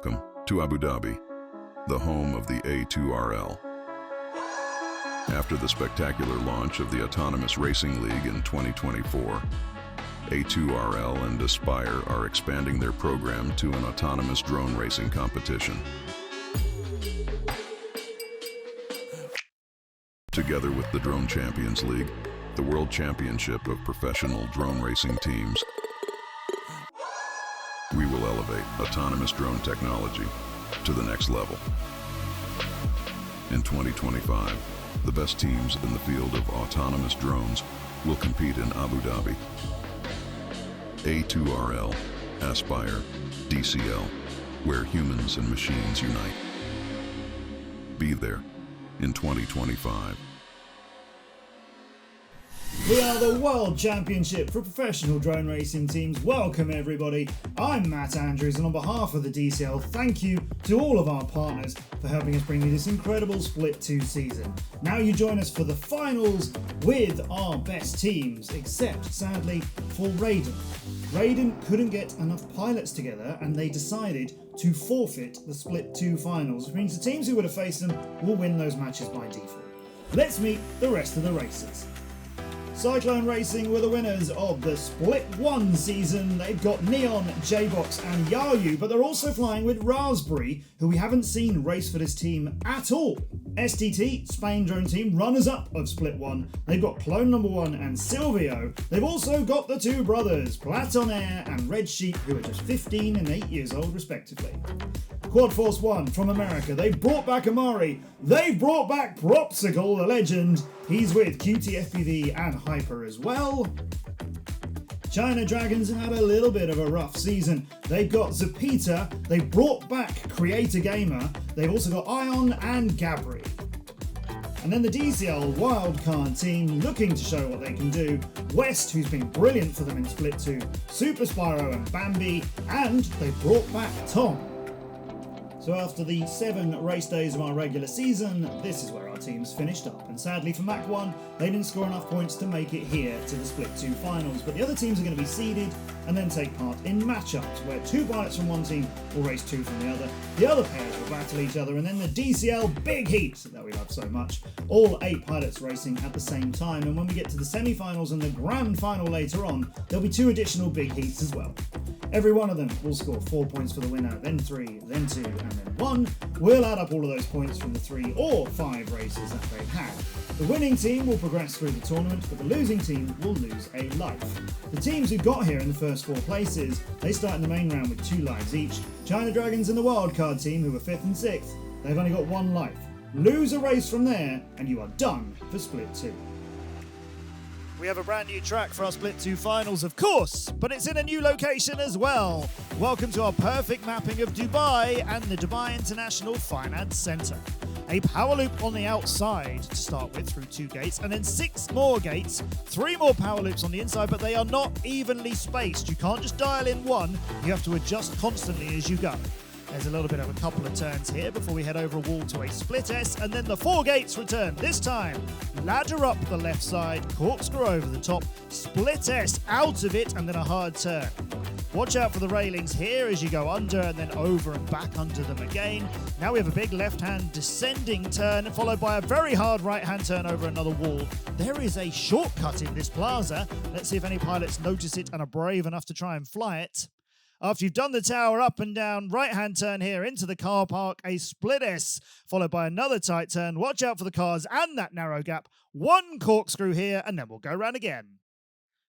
Welcome to Abu Dhabi, the home of the A2RL. After the spectacular launch of the Autonomous Racing League in 2024, A2RL and Aspire are expanding their program to an autonomous drone racing competition. Together with the Drone Champions League, the World Championship of Professional Drone Racing Teams, we will elevate autonomous drone technology to the next level. In 2025, the best teams in the field of autonomous drones will compete in Abu Dhabi. A2RL, Aspire, DCL, where humans and machines unite. Be there in 2025. We are the World Championship for Professional Drone Racing Teams. Welcome everybody, I'm Matt Andrews, and on behalf of the DCL, thank you to all of our partners for helping us bring you this incredible Split 2 season. Now you join us for the finals with our best teams, except sadly for Raiden. Raiden couldn't get enough pilots together and they decided to forfeit the Split 2 finals, which means the teams who would have faced them will win those matches by default. Let's meet the rest of the racers. Cyclone Racing were the winners of the Split 1 season. They've got Neon, J-Box and Yayu, but they're also flying with Raspberry, who we haven't seen race for this team at all. STT, Spain Drone Team, runners-up of Split 1. They've got Clone Number 1 and Silvio. They've also got the two brothers, Platon Air and Red Sheep, who are just 15 and 8 years old respectively. Quad Force 1 from America, they've brought back Amari, they've brought back Propsicle, the legend, he's with QTFPV and Hyper as well. China Dragons have had a little bit of a rough season. They've got Zapita, they've brought back Creator Gamer, they've also got Ion and Gabri. And then the DCL Wildcard Team looking to show what they can do. West, who's been brilliant for them in Split 2, Super Spyro and Bambi, and they brought back Tom. So after the 7 race days of our regular season, this is where our teams finished up. And sadly for Mach 1, they didn't score enough points to make it here to the Split 2 finals. But the other teams are going to be seeded and then take part in matchups, where 2 pilots from one team will race 2 from the other. The other pairs will battle each other, and then the DCL Big Heat that we love so much. All 8 pilots racing at the same time. And when we get to the semi-finals and the grand final later on, there'll be 2 additional Big Heats as well. Every one of them will score 4 points for the winner, then 3, then 2, and then 1. We'll add up all of those points from the 3 or 5 races that they've had. The winning team will progress through the tournament, but the losing team will lose a life. The teams who got here in the first 4 places, they start in the main round with 2 lives each. China Dragons and the Wildcard Team, who were 5th and 6th, they've only got 1 life. Lose a race from there, and you are done for Split 2. We have a brand new track for our Split 2 finals, of course, but it's in a new location as well. Welcome to our perfect mapping of Dubai and the Dubai International Finance Centre. A power loop on the outside to start with through 2 gates, and then 6 more gates, 3 more power loops on the inside, but they are not evenly spaced. You can't just dial in one, you have to adjust constantly as you go. There's a little bit of a couple of turns here before we head over a wall to a Split S, and then the 4 gates return. This time, ladder up the left side, corkscrew over the top, Split S out of it, and then a hard turn. Watch out for the railings here as you go under and then over and back under them again. Now we have a big left-hand descending turn, followed by a very hard right-hand turn over another wall. There is a shortcut in this plaza. Let's see if any pilots notice it and are brave enough to try and fly it. After you've done the tower up and down, right-hand turn here into the car park, a Split S, followed by another tight turn. Watch out for the cars and that narrow gap. 1 corkscrew here, and then we'll go round again.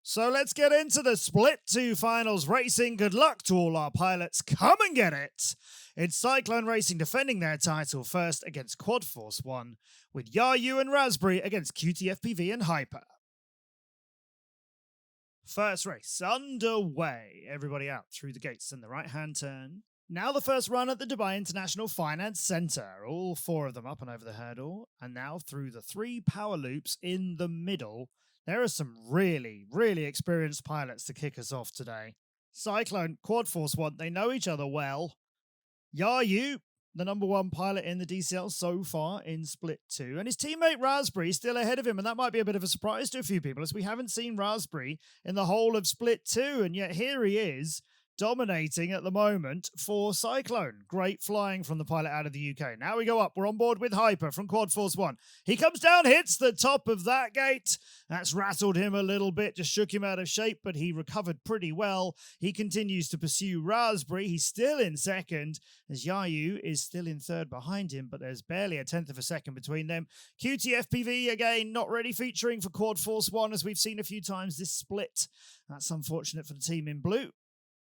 So let's get into the Split 2 finals racing. Good luck to all our pilots. Come and get it. It's Cyclone Racing defending their title first against Quad Force 1, with Yayu and Raspberry against QTFPV and Hyper. First race underway. Everybody out through the gates and the right-hand turn. Now the first run at the Dubai International Finance Centre. All 4 of them up and over the hurdle. And now through the 3 power loops in the middle. There are some really, really experienced pilots to kick us off today. Cyclone, Quad Force 1, they know each other well. Yayu, the number 1 pilot in the DCL so far in Split 2. And his teammate Raspberry still ahead of him, and that might be a bit of a surprise to a few people, as we haven't seen Raspberry in the whole of Split 2, and yet here he is, dominating at the moment for Cyclone. Great flying from the pilot out of the UK. Now we go up. We're on board with Hyper from Quad Force 1. He comes down, hits the top of that gate. That's rattled him a little bit, just shook him out of shape, but he recovered pretty well. He continues to pursue Raspberry. He's still in second, as Yayu is still in third behind him, but there's barely a tenth of a second between them. QTFPV, again, not really featuring for Quad Force 1, as we've seen a few times this split. That's unfortunate for the team in blue.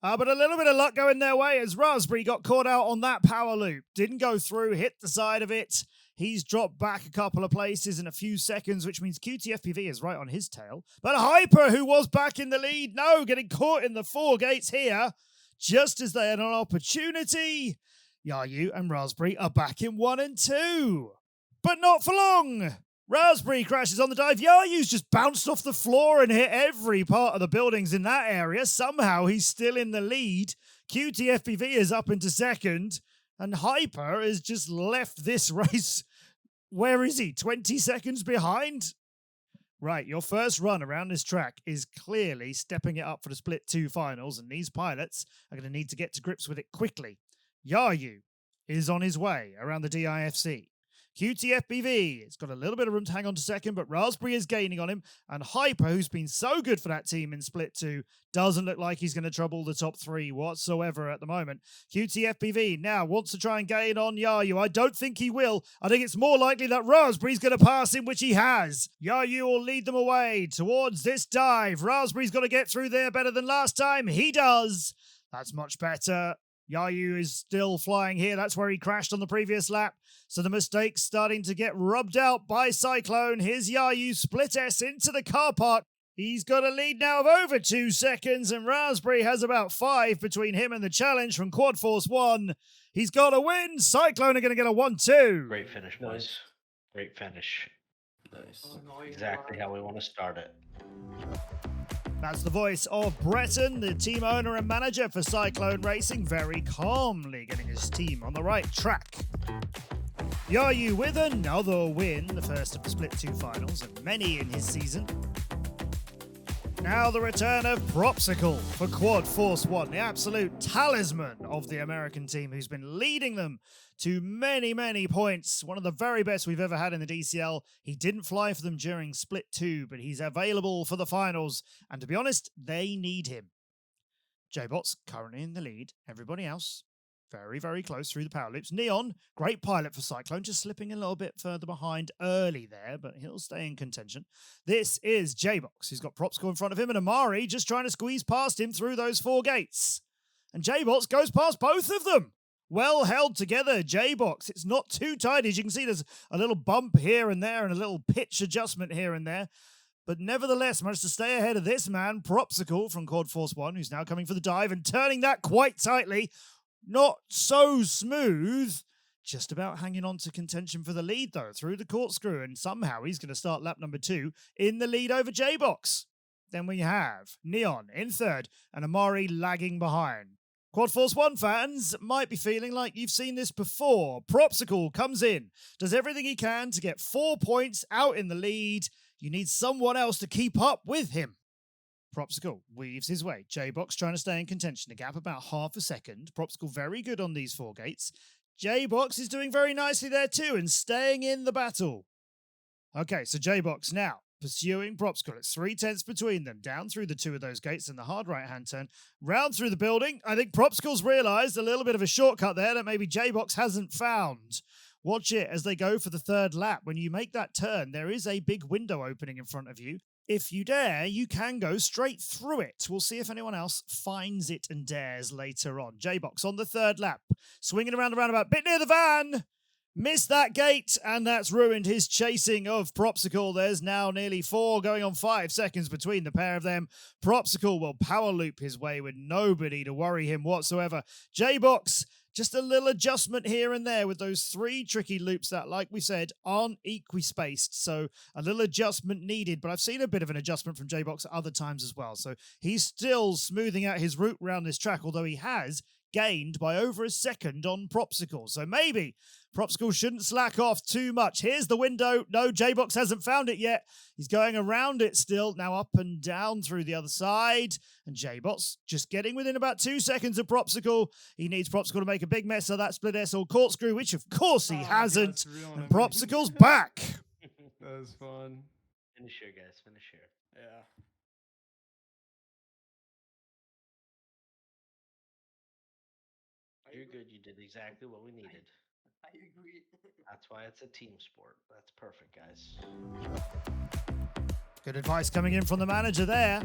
But a little bit of luck going their way as Raspberry got caught out on that power loop. Didn't go through, hit the side of it. He's dropped back a couple of places in a few seconds, which means QTFPV is right on his tail. But Hyper, who was back in the lead, getting caught in the 4 gates here, just as they had an opportunity. Yayu and Raspberry are back in 1 and 2. But not for long. Raspberry crashes on the dive. Yayu's just bounced off the floor and hit every part of the buildings in that area. Somehow he's still in the lead. QTFPV is up into second. And Hyper has just left this race. Where is he? 20 seconds behind? Right, your first run around this track is clearly stepping it up for the Split 2 finals. And these pilots are going to need to get to grips with it quickly. Yayu is on his way around the DIFC. QTFPV, it's got a little bit of room to hang on to second, but Raspberry is gaining on him, and Hyper, who's been so good for that team in Split 2, doesn't look like he's going to trouble the top 3 whatsoever at the moment. QTFPV now wants to try and gain on Yayu. I don't think he will. I think it's more likely that Raspberry's going to pass him, which he has. Yayu will lead them away towards this dive. Raspberry's got to get through there better than last time. He does. That's much better. Yayu is still flying here. That's where he crashed on the previous lap. So the mistake's starting to get rubbed out by Cyclone. Here's Yayu, split S into the car park. He's got a lead now of over 2 seconds, and Raspberry has about 5 between him and the challenge from Quad Force 1. He's got a win. Cyclone are going to get a 1-2. Great finish, boys. Great finish. Nice. Exactly how we want to start it. That's the voice of Breton, the team owner and manager for Cyclone Racing, very calmly getting his team on the right track. Yayu with another win, the first of the Split 2 finals, and many in his season. Now the return of Propsicle for Quad Force 1, the absolute talisman of the American team who's been leading them to many, many points. One of the very best we've ever had in the DCL. He didn't fly for them during Split 2, but he's available for the finals. And to be honest, they need him. J-Bot's currently in the lead. Everybody else very, very close through the power loops. Neon, great pilot for Cyclone, just slipping a little bit further behind early there, but he'll stay in contention. This is J-Box. He's got Propsicle in front of him, and Amari just trying to squeeze past him through those 4 gates. And J-Box goes past both of them. Well held together, J-Box. It's not too tight. As you can see, there's a little bump here and there and a little pitch adjustment here and there. But nevertheless, managed to stay ahead of this man, Propsicle from Quad Force 1, who's now coming for the dive and turning that quite tightly. Not so smooth. Just about hanging on to contention for the lead, though, through the corkscrew. And somehow he's going to start lap number 2 in the lead over J-Box. Then we have Neon in third and Amari lagging behind. Quad Force 1 fans might be feeling like you've seen this before. Propsicle comes in, does everything he can to get 4 points out in the lead. You need someone else to keep up with him. Propsicle weaves his way. J-Box trying to stay in contention. A gap about half a second. Propsicle very good on these 4 gates. J-Box is doing very nicely there too and staying in the battle. Okay, so J-Box now pursuing Propsicle. It's 3/10 between them. Down through the 2 of those gates and the hard right-hand turn. Round through the building. I think Propsicle's realised a little bit of a shortcut there that maybe J-Box hasn't found. Watch it as they go for the 3rd lap. When you make that turn, there is a big window opening in front of you. If you dare, you can go straight through it. We'll see if anyone else finds it and dares later on. J-Box on the 3rd lap. Swinging around the roundabout. Bit near the van. Missed that gate, and that's ruined his chasing of Propsicle. There's now nearly 4 going on 5 seconds between the pair of them. Propsicle will power loop his way with nobody to worry him whatsoever. J-Box, just a little adjustment here and there with those 3 tricky loops that, like we said, aren't equi-spaced. So a little adjustment needed, but I've seen a bit of an adjustment from J-Box at other times as well. So he's still smoothing out his route around this track, although he has gained by over a second on Propsicle. So maybe Propsicle shouldn't slack off too much. Here's the window. No, J-Box hasn't found it yet. He's going around it still. Now up and down through the other side. And J-Box just getting within about 2 seconds of Propsicle. He needs Propsicle to make a big mess of that split S or corkscrew, which of course he hasn't. And Propsicle's back. That was fun. Finish here, guys. Finish here. Yeah. You're good. You did exactly what we needed. I agree. That's why it's a team sport. That's perfect, guys. Good advice coming in from the manager there.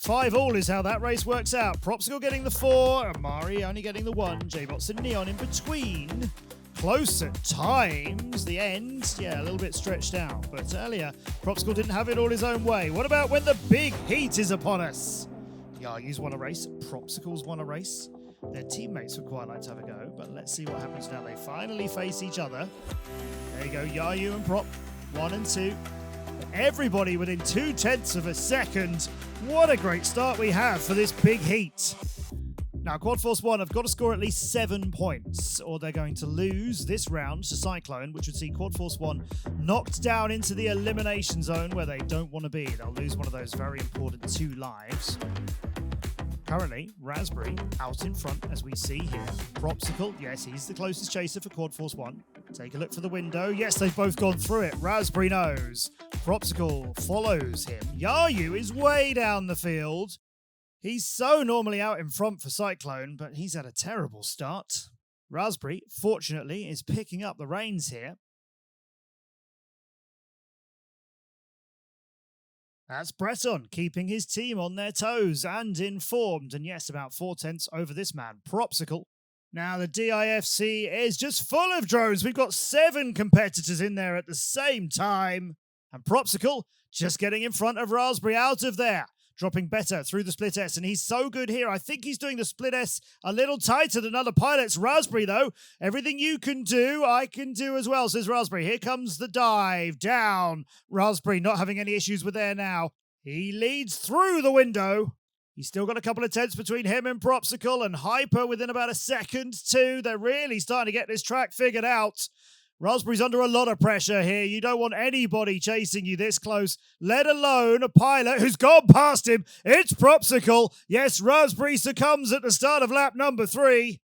5-all is how that race works out. Propsicle getting the 4, Amari only getting the 1. J-Bots and Neon in between. Close at times. The end, yeah, a little bit stretched out. But earlier, Propsicle didn't have it all his own way. What about when the big heat is upon us? Yahyu's won a race. Propsicle's won a race. Their teammates would quite like to have a go, but let's see what happens now. They finally face each other. There you go, Yahyu and Prop, 1 and 2. Everybody within 0.2 of a second. What a great start we have for this big heat. Now, Quad Force 1 have got to score at least 7 points, or they're going to lose this round to Cyclone, which would see Quad Force 1 knocked down into the elimination zone where they don't want to be. They'll lose one of those very important 2 lives. Currently, Raspberry out in front, as we see here. Propsicle, yes, he's the closest chaser for Quad Force 1. Take a look for the window. Yes, they've both gone through it. Raspberry knows. Propsicle follows him. Yahyu is way down the field. He's so normally out in front for Cyclone, but he's had a terrible start. Raspberry, fortunately, is picking up the reins here. That's Breton, keeping his team on their toes and informed. And yes, about 4/10 over this man, Propsicle. Now, the DIFC is just full of drones. We've got 7 competitors in there at the same time. And Propsicle just getting in front of Raspberry out of there. Dropping better through the split S, and he's so good here. I think he's doing the split S a little tighter than other pilots. Raspberry, though, everything you can do, I can do as well, says Raspberry. Here comes the dive down. Raspberry not having any issues with there now. He leads through the window. He's still got a couple of tenths between him and Propsicle, and Hyper within about a second, too. They're really starting to get this track figured out. Raspberry's under a lot of pressure here. You don't want anybody chasing you this close, let alone a pilot who's gone past him. It's Propsicle. Yes, Raspberry succumbs at the start of lap number 3.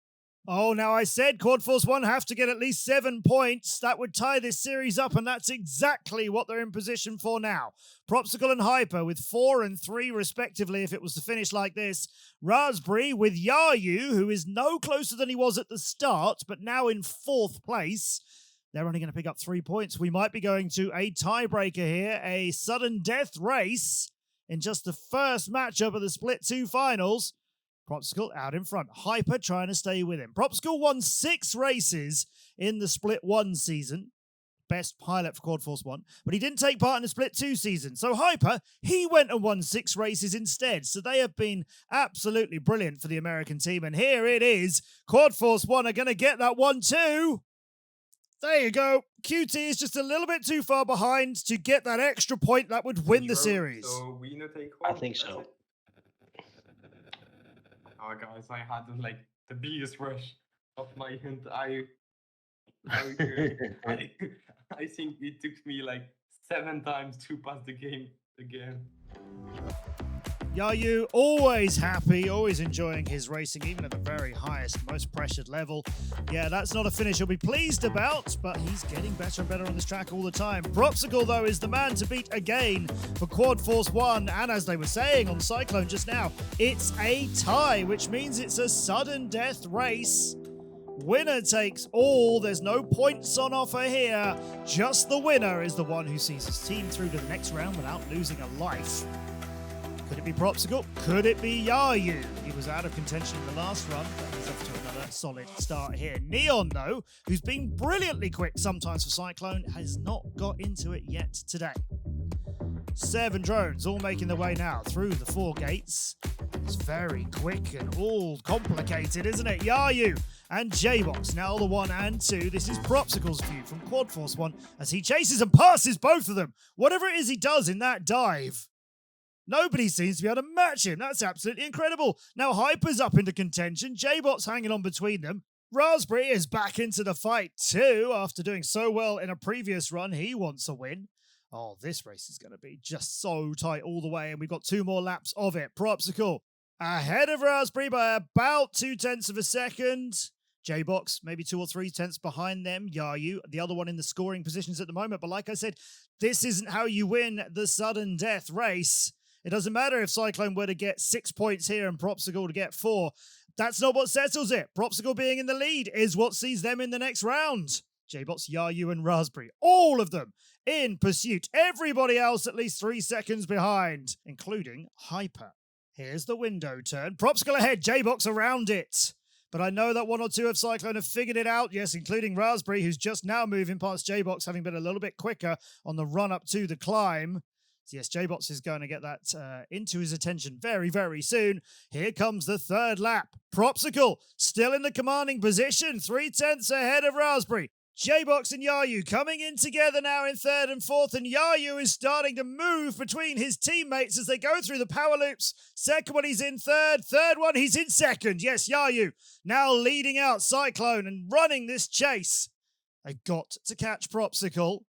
Oh, now I said Quad Force 1 have to get at least 7 points. That would tie this series up, and that's exactly what they're in position for now. Propsicle and Hyper with 4 and 3 respectively if it was to finish like this. Raspberry with Yahyu, who is no closer than he was at the start, but now in 4th place. They're only going to pick up 3 points. We might be going to a tiebreaker here, a sudden death race in just the first matchup of the Split 2 finals. Propsicle out in front. Hyper trying to stay with him. Propsicle won 6 races in the Split 1 season. Best pilot for Quad Force 1. But he didn't take part in the Split 2 season. So Hyper, he went and won 6 races instead. So they have been absolutely brilliant for the American team. And here it is. Quad Force 1 are going to get that 1-2. There you go. QT is just a little bit too far behind to get that extra point that would win the series. So winner take all. I think so. Oh, guys, I had like the biggest rush of my entire I think it took me like 7 times to pass the game again. Yahyu, always happy, always enjoying his racing, even at the very highest, most pressured level. Yeah, that's not a finish he'll be pleased about, but he's getting better and better on this track all the time. Propsicle, though, is the man to beat again for Quad Force 1, and as they were saying on Cyclone just now, it's a tie, which means it's a sudden death race. Winner takes all. There's no points on offer here. Just the winner is the one who sees his team through to the next round without losing a life. Could it be Propsicle? Could it be Yahyu? He was out of contention in the last run, but he's off to another solid start here. Neon, though, who's been brilliantly quick sometimes for Cyclone, has not got into it yet today. 7 drones all making their way now through the 4 gates. It's very quick and all complicated, isn't it? Yahyu and J-Box now the 1 and 2. This is Propsicle's view from Quad Force 1 as he chases and passes both of them. Whatever it is he does in that dive, nobody seems to be able to match him. That's absolutely incredible. Now Hyper's up into contention. J-Bot's hanging on between them. Raspberry is back into the fight too. After doing so well in a previous run, he wants a win. Oh, this race is going to be just so tight all the way, and we've got 2 more laps of it. Propsicle ahead of Raspberry by about 0.2 of a second. J-Box maybe 2 or 3 tenths behind them. Yayu, the other one in the scoring positions at the moment. But like I said, this isn't how you win the sudden death race. It doesn't matter if Cyclone were to get 6 points here and Propsicle to get 4. That's not what settles it. Propsicle being in the lead is what sees them in the next round. J-Box, Yayu, and Raspberry, all of them in pursuit. Everybody else at least 3 seconds behind, including Hyper. Here's the window turn. Propsicle ahead, J-Box around it. But I know that 1 or 2 of Cyclone have figured it out, yes, including Raspberry, who's just now moving past J-Box, having been a little bit quicker on the run up to the climb. So yes, J-Box is going to get that into his attention very, very soon. Here comes the 3rd lap. Propsicle still in the commanding position, 3 tenths ahead of Raspberry. J-Box and Yayu coming in together now in 3rd and 4th, and Yayu is starting to move between his teammates as they go through the power loops. 2nd one, he's in 3rd. 3rd one, he's in 2nd. Yes, Yayu now leading out Cyclone and running this chase. They've got to catch Propsicle.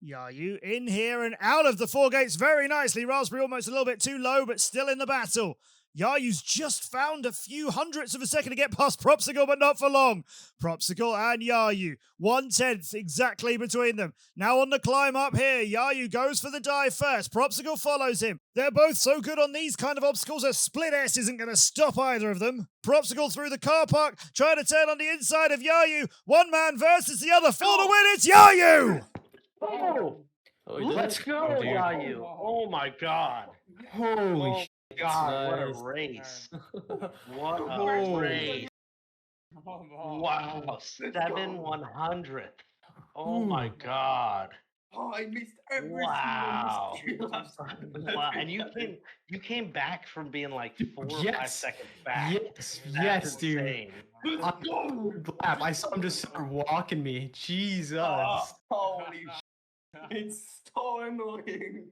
Yayu in here and out of the 4 gates very nicely. Raspberry almost a little bit too low, but still in the battle. Yayu's just found a few hundredths of a second to get past Propsicle, but not for long. Propsicle and Yayu, 1/10 exactly between them. Now on the climb up here, Yayu goes for the dive first. Propsicle follows him. They're both so good on these kind of obstacles, a split S isn't going to stop either of them. Propsicle through the car park, trying to turn on the inside of Yayu. One man versus the other. For the win, it's Yayu! Oh, let's go, Yayu. Oh my God. Holy shit. God, nice. what a race. What a race. Wow, 7/100th. Oh my God. Oh, I missed every Wow. single Wow. And you came back from being like 4 or 5 Yes. seconds back. Yes, That's yes, insane. dude. On the 3rd lap, I saw him just start walking me. Jesus. Holy shit. It's so annoying.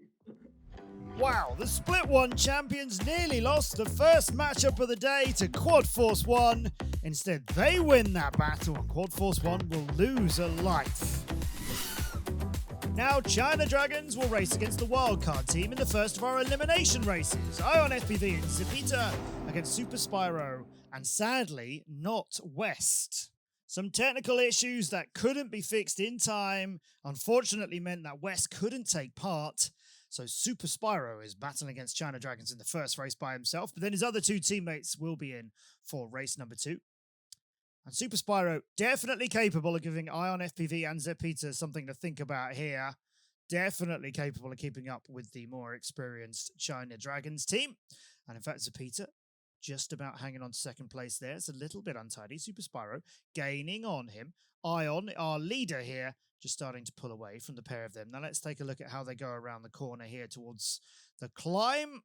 Wow, the Split 1 champions nearly lost the first matchup of the day to Quad Force 1. Instead, they win that battle and Quad Force 1 will lose a life. Now, China Dragons will race against the Wildcard Team in the first of our elimination races. Ion FPV and Zepita against Super Spyro, and sadly, not West. Some technical issues that couldn't be fixed in time unfortunately meant that West couldn't take part. So Super Spyro is battling against China Dragons in the first race by himself, but then his other 2 teammates will be in for race number 2. And Super Spyro, definitely capable of giving Ion FPV and Zepita something to think about here. Definitely capable of keeping up with the more experienced China Dragons team. And in fact, Zepita just about hanging on to 2nd place there. It's a little bit untidy. Super Spyro gaining on him. Ion, our leader here, just starting to pull away from the pair of them. Now let's take a look at how they go around the corner here towards the climb.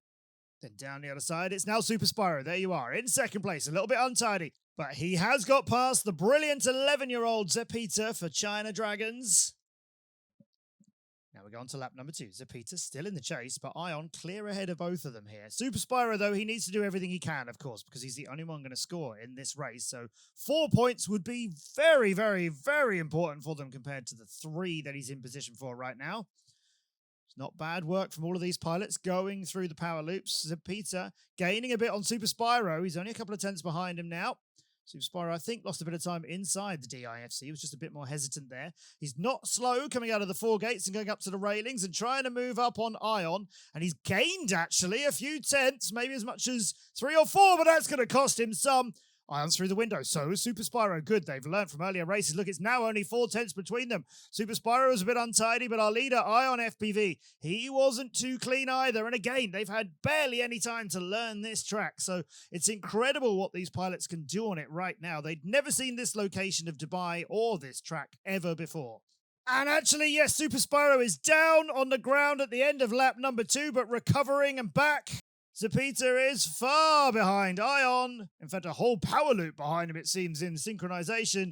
Then down the other side, it's now Super Spyro. There you are, in 2nd place. A little bit untidy, but he has got past the brilliant 11-year-old Zepita for China Dragons. Now we go on to lap number 2. Zepita still in the chase, but Ion clear ahead of both of them here. Super Spyro, though, he needs to do everything he can, of course, because he's the only one going to score in this race. So 4 points would be very, very, very important for them compared to the 3 that he's in position for right now. It's not bad work from all of these pilots going through the power loops. Zepita gaining a bit on Super Spyro. He's only a couple of tenths behind him now. Super Spyro, I think, lost a bit of time inside the DIFC. He was just a bit more hesitant there. He's not slow coming out of the 4 gates and going up to the railings and trying to move up on Ion. And he's gained, actually, a few tenths, maybe as much as 3 or 4, but that's going to cost him some. Ion's through the window. So is Super Spyro. Good. They've learned from earlier races. Look, it's now only 4 tenths between them. Super Spyro is a bit untidy, but our leader, Ion FPV, he wasn't too clean either. And again, they've had barely any time to learn this track. So it's incredible what these pilots can do on it right now. They'd never seen this location of Dubai or this track ever before. And actually, yes, Super Spyro is down on the ground at the end of lap number 2, but recovering and back. Zepita is far behind Ion. In fact, a whole power loop behind him, it seems, in synchronization.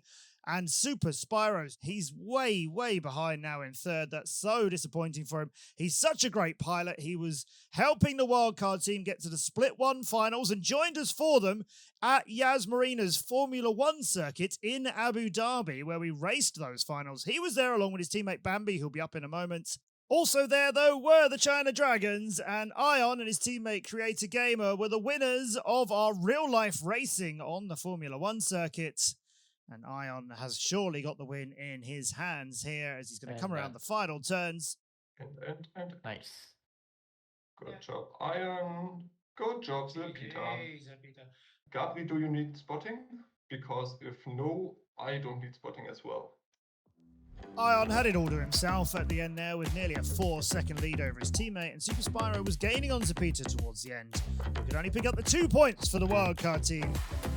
And Super Spyro, he's way, way behind now in third. That's so disappointing for him. He's such a great pilot. He was helping the wildcard team get to the Split 1 finals and joined us for them at Yas Marina's Formula 1 circuit in Abu Dhabi, where we raced those finals. He was there along with his teammate Bambi, who'll be up in a moment. Also there, though, were the China Dragons, and Ion and his teammate Creator Gamer were the winners of our real-life racing on the Formula 1 circuit. And Ion has surely got the win in his hands here as he's going to come around the final turns. And. Nice. Good job, Iron. Good job, Peter. Gabri, do you need spotting? Because if no, I don't need spotting as well. Ion had it all to himself at the end there with nearly a 4-second lead over his teammate, and Super Spyro was gaining on Zapita towards the end. He could only pick up the 2 points for the wildcard team.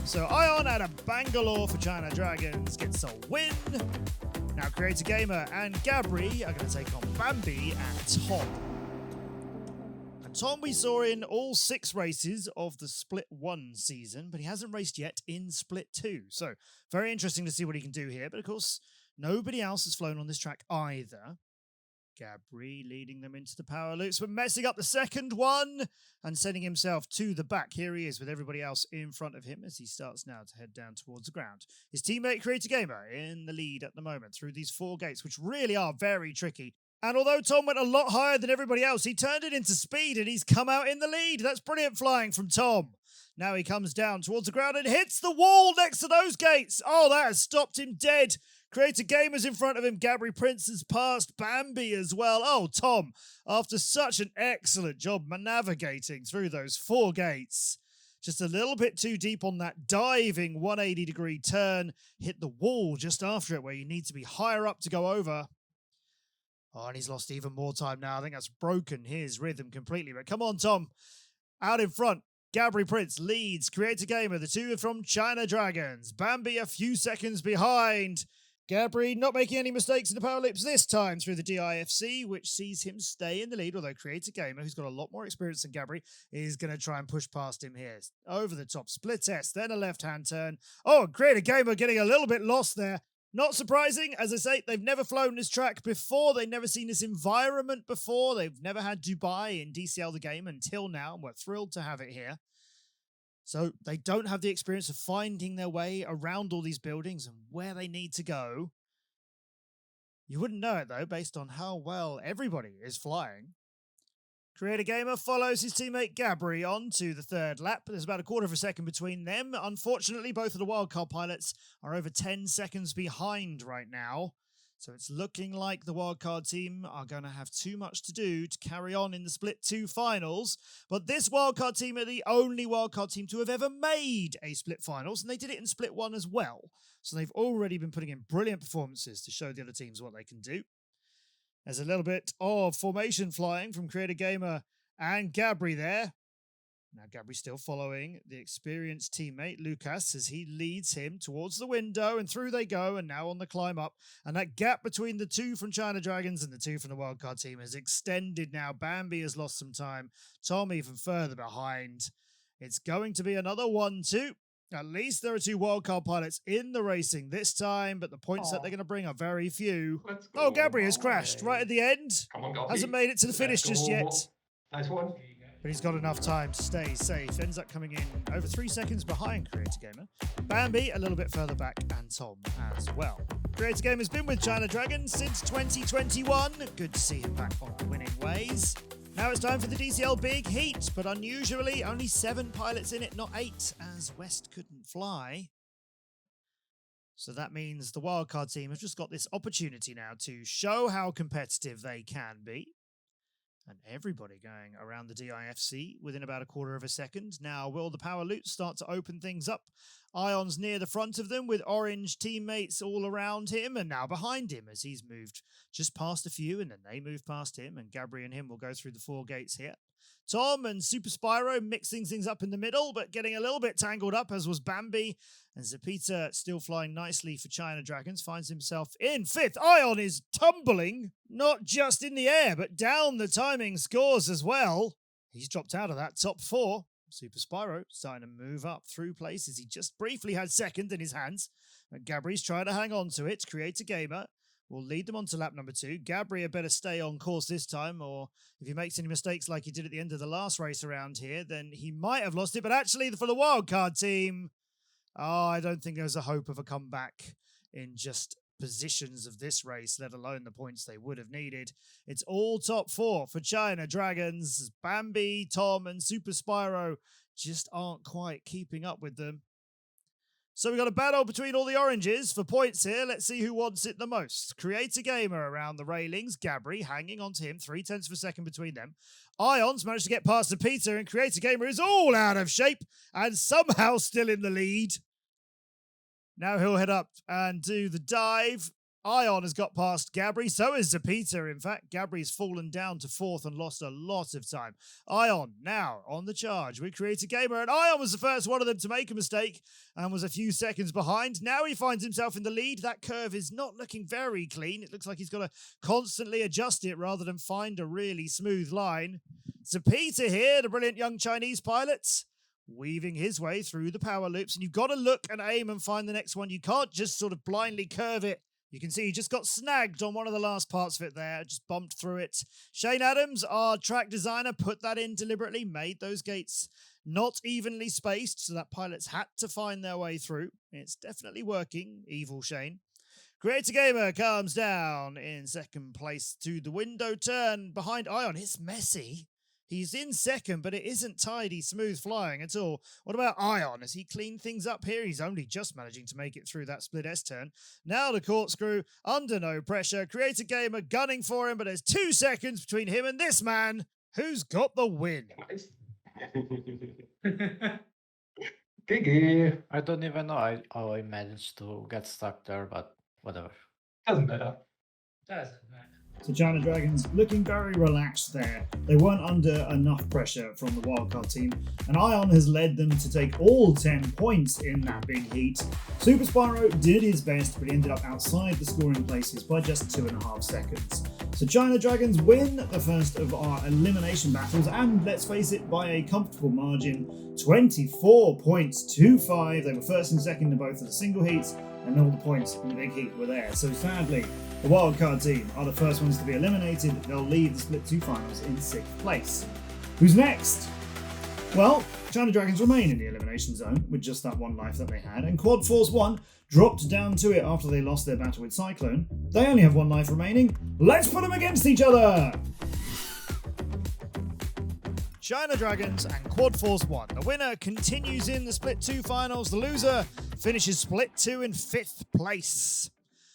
So Ion out of Bangalore for China Dragons gets a win. Now Creator Gamer and Gabri are going to take on Bambi and Tom. And Tom we saw in all 6 races of the Split 1 season, but he hasn't raced yet in Split 2. So very interesting to see what he can do here, but of course nobody else has flown on this track either. Gabri leading them into the power loops, but messing up the second one and sending himself to the back. Here he is with everybody else in front of him as he starts now to head down towards the ground. His teammate Creator Gamer in the lead at the moment through these 4 gates, which really are very tricky. And although Tom went a lot higher than everybody else, he turned it into speed and he's come out in the lead. That's brilliant flying from Tom. Now he comes down towards the ground and hits the wall next to those gates. Oh, that has stopped him dead. Creator Gamer's in front of him. Gabri Prince has passed Bambi as well. Oh, Tom, after such an excellent job navigating through those 4 gates, just a little bit too deep on that diving 180-degree turn, hit the wall just after it where you need to be higher up to go over. Oh, and he's lost even more time now. I think that's broken his rhythm completely. But come on, Tom. Out in front. Gabri Prince leads Creator Gamer, the 2 from China Dragons. Bambi a few seconds behind. Gabri not making any mistakes in the power loops this time through the DIFC, which sees him stay in the lead, although Creator Gamer, who's got a lot more experience than Gabri, is going to try and push past him here. Over the top, split test, then a left-hand turn. Oh, Creator Gamer getting a little bit lost there. Not surprising, as I say, they've never flown this track before, they've never seen this environment before, they've never had Dubai in DCL the game until now, and we're thrilled to have it here. So they don't have the experience of finding their way around all these buildings and where they need to go. You wouldn't know it, though, based on how well everybody is flying. Creator Gamer follows his teammate Gabri on to the 3rd lap. There's about a quarter of a second between them. Unfortunately, both of the wildcard pilots are over 10 seconds behind right now. So it's looking like the wildcard team are going to have too much to do to carry on in the Split 2 finals. But this wildcard team are the only wildcard team to have ever made a Split finals, and they did it in Split 1 as well. So they've already been putting in brilliant performances to show the other teams what they can do. There's a little bit of formation flying from Creator Gamer and Gabri there. Now Gabri's still following the experienced teammate Lucas as he leads him towards the window, and through they go, and now on the climb up. And that gap between the 2 from China Dragons and the 2 from the wildcard team has extended now. Bambi has lost some time. Tom even further behind. It's going to be another 1-2. At least there are 2 wildcard pilots in the racing this time, but the points that they're going to bring are very few. Oh, Gabri has crashed right at the end. Come on, Gabri. Hasn't made it to the finish just yet. Nice one. But he's got enough time to stay safe. Ends up coming in over 3 seconds behind Creator Gamer. Bambi a little bit further back, and Tom as well. Creator Gamer's been with China Dragons since 2021. Good to see him back on the winning ways. Now it's time for the DCL Big Heat, but unusually only 7 pilots in it, not 8, as West couldn't fly. So that means the wildcard team have just got this opportunity now to show how competitive they can be. And everybody going around the DIFC within about a quarter of a second. Now, will the power loops start to open things up? Ion's near the front of them with orange teammates all around him and now behind him as he's moved just past a few, and then they move past him, and Gabri and him will go through the 4 gates here. Tom and Super Spyro mixing things up in the middle, but getting a little bit tangled up, as was Bambi. And Zapita, still flying nicely for China Dragons, finds himself in 5th. Ion is tumbling, not just in the air, but down the timing scores as well. He's dropped out of that top 4. Super Spyro starting to move up through places. He just briefly had second in his hands. And Gabri's trying to hang on to it. Create a Gamer will lead them on to lap number 2. Gabri had better stay on course this time, or if he makes any mistakes like he did at the end of the last race around here, then he might have lost it. But actually, for the wildcard team, I don't think there's a hope of a comeback in just positions of this race, let alone the points they would have needed. It's all top 4 for China Dragons. Bambi, Tom, and Super Spyro just aren't quite keeping up with them. So we've got a battle between all the oranges for points here. Let's see who wants it the most. Create a Gamer around the railings. Gabri hanging on to him. 0.3 of a second between them. Ion's managed to get past Peter, and Create a Gamer is all out of shape and somehow still in the lead. Now he'll head up and do the dive. Ion has got past Gabri. So is Zapita. In fact, Gabri's fallen down to 4th and lost a lot of time. Ion now on the charge. We create a Gamer, and Ion was the first one of them to make a mistake and was a few seconds behind. Now he finds himself in the lead. That curve is not looking very clean. It looks like he's got to constantly adjust it rather than find a really smooth line. Zapita here, the brilliant young Chinese pilot, weaving his way through the power loops. And you've got to look and aim and find the next one. You can't just sort of blindly curve it. You can see he just got snagged on one of the last parts of it there, just bumped through it. Shane Adams, our track designer, put that in deliberately, made those gates not evenly spaced, so that pilots had to find their way through. It's definitely working, evil Shane. Creator Gamer comes down in second place to the window turn behind Ion. It's messy. He's in second, but it isn't tidy, smooth flying at all. What about Ion? Has he cleaned things up here? He's only just managing to make it through that split S turn. Now the corkscrew, under no pressure. Creator Gamer gunning for him, but there's 2 seconds between him and this man who's got the win. Nice. GG. I don't even know how I managed to get stuck there, but whatever. Doesn't matter. So China Dragons looking very relaxed there. They weren't under enough pressure from the wildcard team, and Ion has led them to take all 10 points in that big heat. Super Spyro did his best, but he ended up outside the scoring places by just 2.5 seconds. So China Dragons win the first of our elimination battles, and let's face it, by a comfortable margin, 24 points to 5. They were first and second in both of the single heats, and all the points in the big heat were there. So sadly, the wildcard team are the first ones to be eliminated. They'll leave the Split 2 finals in 6th place. Who's next? Well, China Dragons remain in the elimination zone with just that one life that they had, and Quad Force 1 dropped down to it after they lost their battle with Cyclone. They only have 1 life remaining. Let's put them against each other! China Dragons and Quad Force 1. The winner continues in the Split 2 finals. The loser finishes Split 2 in 5th place.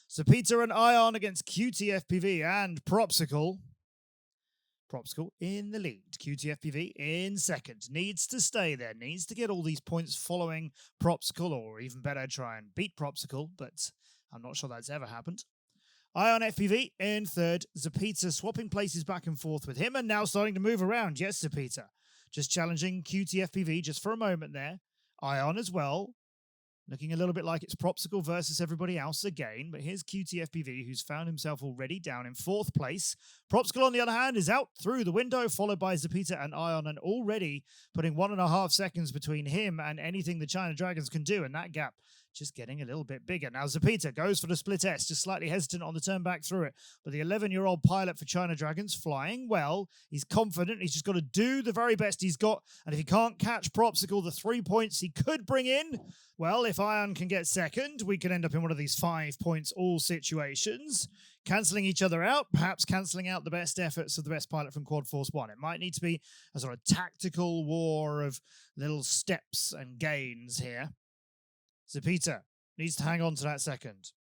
So Peter and Ion against QTFPV and Propsicle. Propsicle in the lead. QTFPV in second. Needs to stay there. Needs to get all these points following Propsicle, or even better, try and beat Propsicle, but I'm not sure that's ever happened. Ion FPV in third. Zapita swapping places back and forth with him and now starting to move around. Yes, Zapita. Just challenging QTFPV just for a moment there. Ion as well. Looking a little bit like it's Propsicle versus everybody else again. But here's QTFPV, who's found himself already down in 4th place. Propsicle, on the other hand, is out through the window, followed by Zapita and Ion, and already putting 1.5 seconds between him and anything the China Dragons can do. And that gap just getting a little bit bigger. Now Zapita goes for the split S, just slightly hesitant on the turn back through it. But the 11-year-old pilot for China Dragons flying well. He's confident. He's just got to do the very best he's got. And if he can't catch Propsicle, the 3 points he could bring in, well, if Ion can get second, we could end up in one of these 5 points all situations. Cancelling each other out, perhaps cancelling out the best efforts of the best pilot from Quad Force 1. It might need to be a sort of tactical war of little steps and gains here. Zapita needs to hang on to that second.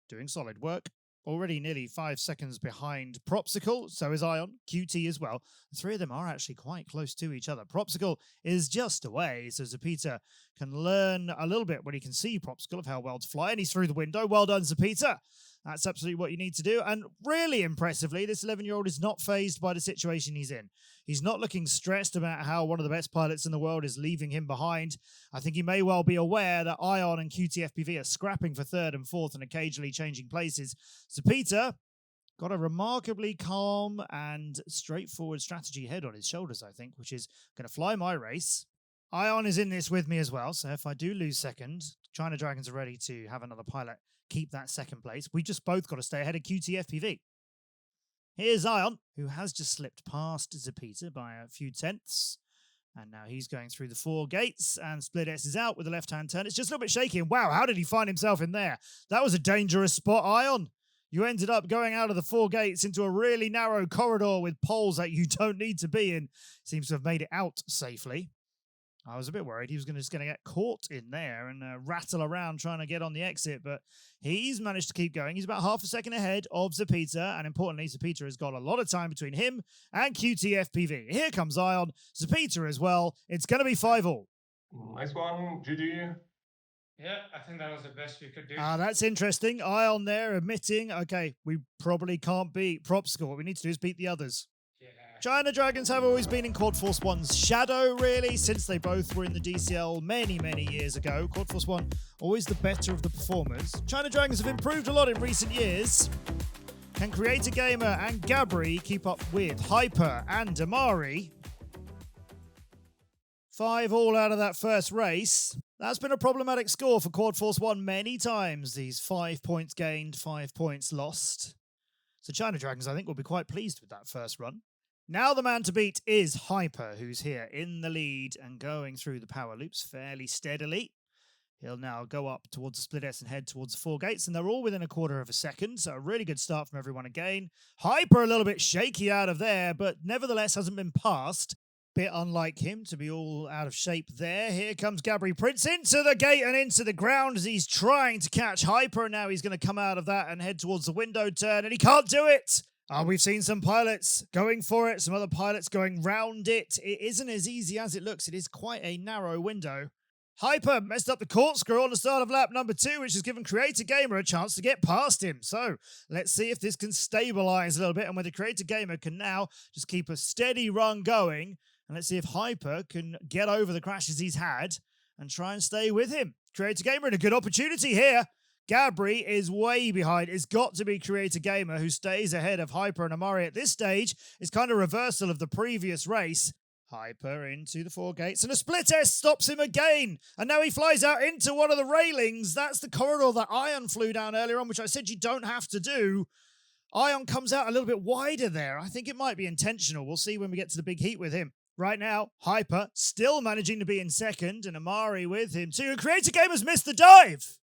Doing solid work. Already nearly 5 seconds behind Propsicle. So is Ion. QT as well. The 3 of them are actually quite close to each other. Propsicle is just away, so Zapita can learn a little bit when he can see Propsicle of how well to fly. And he's through the window. Well done, Zapita. That's absolutely what you need to do. And really impressively, this 11-year-old is not fazed by the situation he's in. He's not looking stressed about how one of the best pilots in the world is leaving him behind. I think he may well be aware that Ion and QTFPV are scrapping for 3rd and 4th and occasionally changing places. Zapita got a remarkably calm and straightforward strategy head on his shoulders, I think, which is going to fly my race. Ion is in this with me as well, so if I do lose second, China Dragons are ready to have another pilot keep that second place. We just both got to stay ahead of QTFPV. Here's Ion, who has just slipped past Zapita by a few tenths. And now he's going through the 4 gates, and Split S is out with the left-hand turn. It's just a little bit shaky, and wow, how did he find himself in there? That was a dangerous spot, Ion. You ended up going out of the 4 gates into a really narrow corridor with poles that you don't need to be in. Seems to have made it out safely. I was a bit worried he was just going to get caught in there and rattle around trying to get on the exit, but he's managed to keep going. He's about half a second ahead of Zapita, and importantly, Zapita has got a lot of time between him and QTFPV. Here comes Ion, Zapita as well. It's going to be 5-all. Nice one, GG. Yeah, I think that was the best we could do. That's interesting. Ion there admitting, okay, we probably can't beat Prop Score. What we need to do is beat the others. Yeah. China Dragons have always been in Quad Force 1's shadow, really, since they both were in the DCL many, many years ago. Quad Force 1, always the better of the performers. China Dragons have improved a lot in recent years. Can Creator Gamer and Gabri keep up with Hyper and Amari? 5-all out of that first race. That's been a problematic score for Quad Force 1 many times. These 5 points gained, 5 points lost. So China Dragons, I think, will be quite pleased with that first run. Now the man to beat is Hyper, who's here in the lead and going through the power loops fairly steadily. He'll now go up towards the Split S and head towards the 4 gates, and they're all within a quarter of a second, so a really good start from everyone again. Hyper a little bit shaky out of there, but nevertheless hasn't been passed. Bit unlike him to be all out of shape there. Here comes Gabri Prince into the gate and into the ground as he's trying to catch Hyper. Now he's going to come out of that and head towards the window turn, and he can't do it. We've seen some pilots going for it, some other pilots going round it. It isn't as easy as it looks. It is quite a narrow window. Hyper messed up the corkscrew on the start of lap number 2, which has given Creator Gamer a chance to get past him. So let's see if this can stabilize a little bit and whether Creator Gamer can now just keep a steady run going. And let's see if Hyper can get over the crashes he's had and try and stay with him. Creator Gamer in a good opportunity here. Gabri is way behind. It's got to be Creator Gamer who stays ahead of Hyper and Amari at this stage. It's kind of reversal of the previous race. Hyper into the 4 gates, and a Split S stops him again. And now he flies out into one of the railings. That's the corridor that Ion flew down earlier on, which I said you don't have to do. Ion comes out a little bit wider there. I think it might be intentional. We'll see when we get to the big heat with him. Right now, Hyper still managing to be in second, and Amari with him too. And Creator Gamer's missed the dive.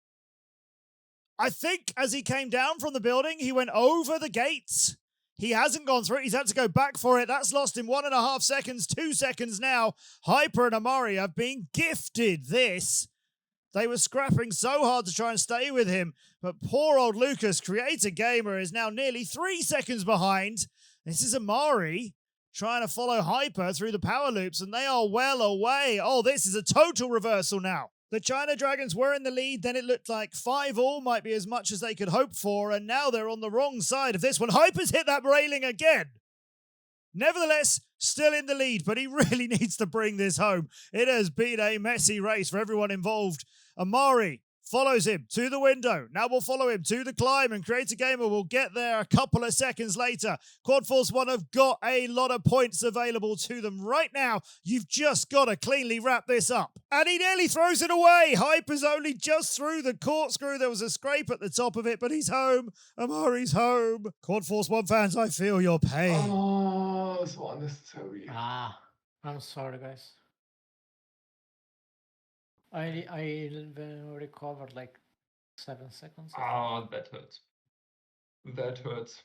I think as he came down from the building, he went over the gates. He hasn't gone through it. He's had to go back for it. That's lost him 1.5 seconds, 2 seconds now. Hyper and Amari have been gifted this. They were scrapping so hard to try and stay with him, but poor old Lucas, Creator Gamer, is now nearly 3 seconds behind. This is Amari trying to follow Hyper through the power loops, and they are well away. Oh, this is a total reversal now. The China Dragons were in the lead, then it looked like 5-all might be as much as they could hope for, and now they're on the wrong side of this one. Hyper's hit that railing again. Nevertheless, still in the lead, but he really needs to bring this home. It has been a messy race for everyone involved. Amari follows him to the window. Now we'll follow him to the climb, and Creator Gamer will get there a couple of seconds later. Quad Force 1 have got a lot of points available to them right now. You've just got to cleanly wrap this up. And he nearly throws it away. Hyper's only just through the corkscrew. There was a scrape at the top of it, but he's home. Amari's home. Quad Force 1 fans, I feel your pain. Oh, so unnecessary. I'm sorry, guys. I recovered like 7 seconds. Ah, that hurts. That hurts.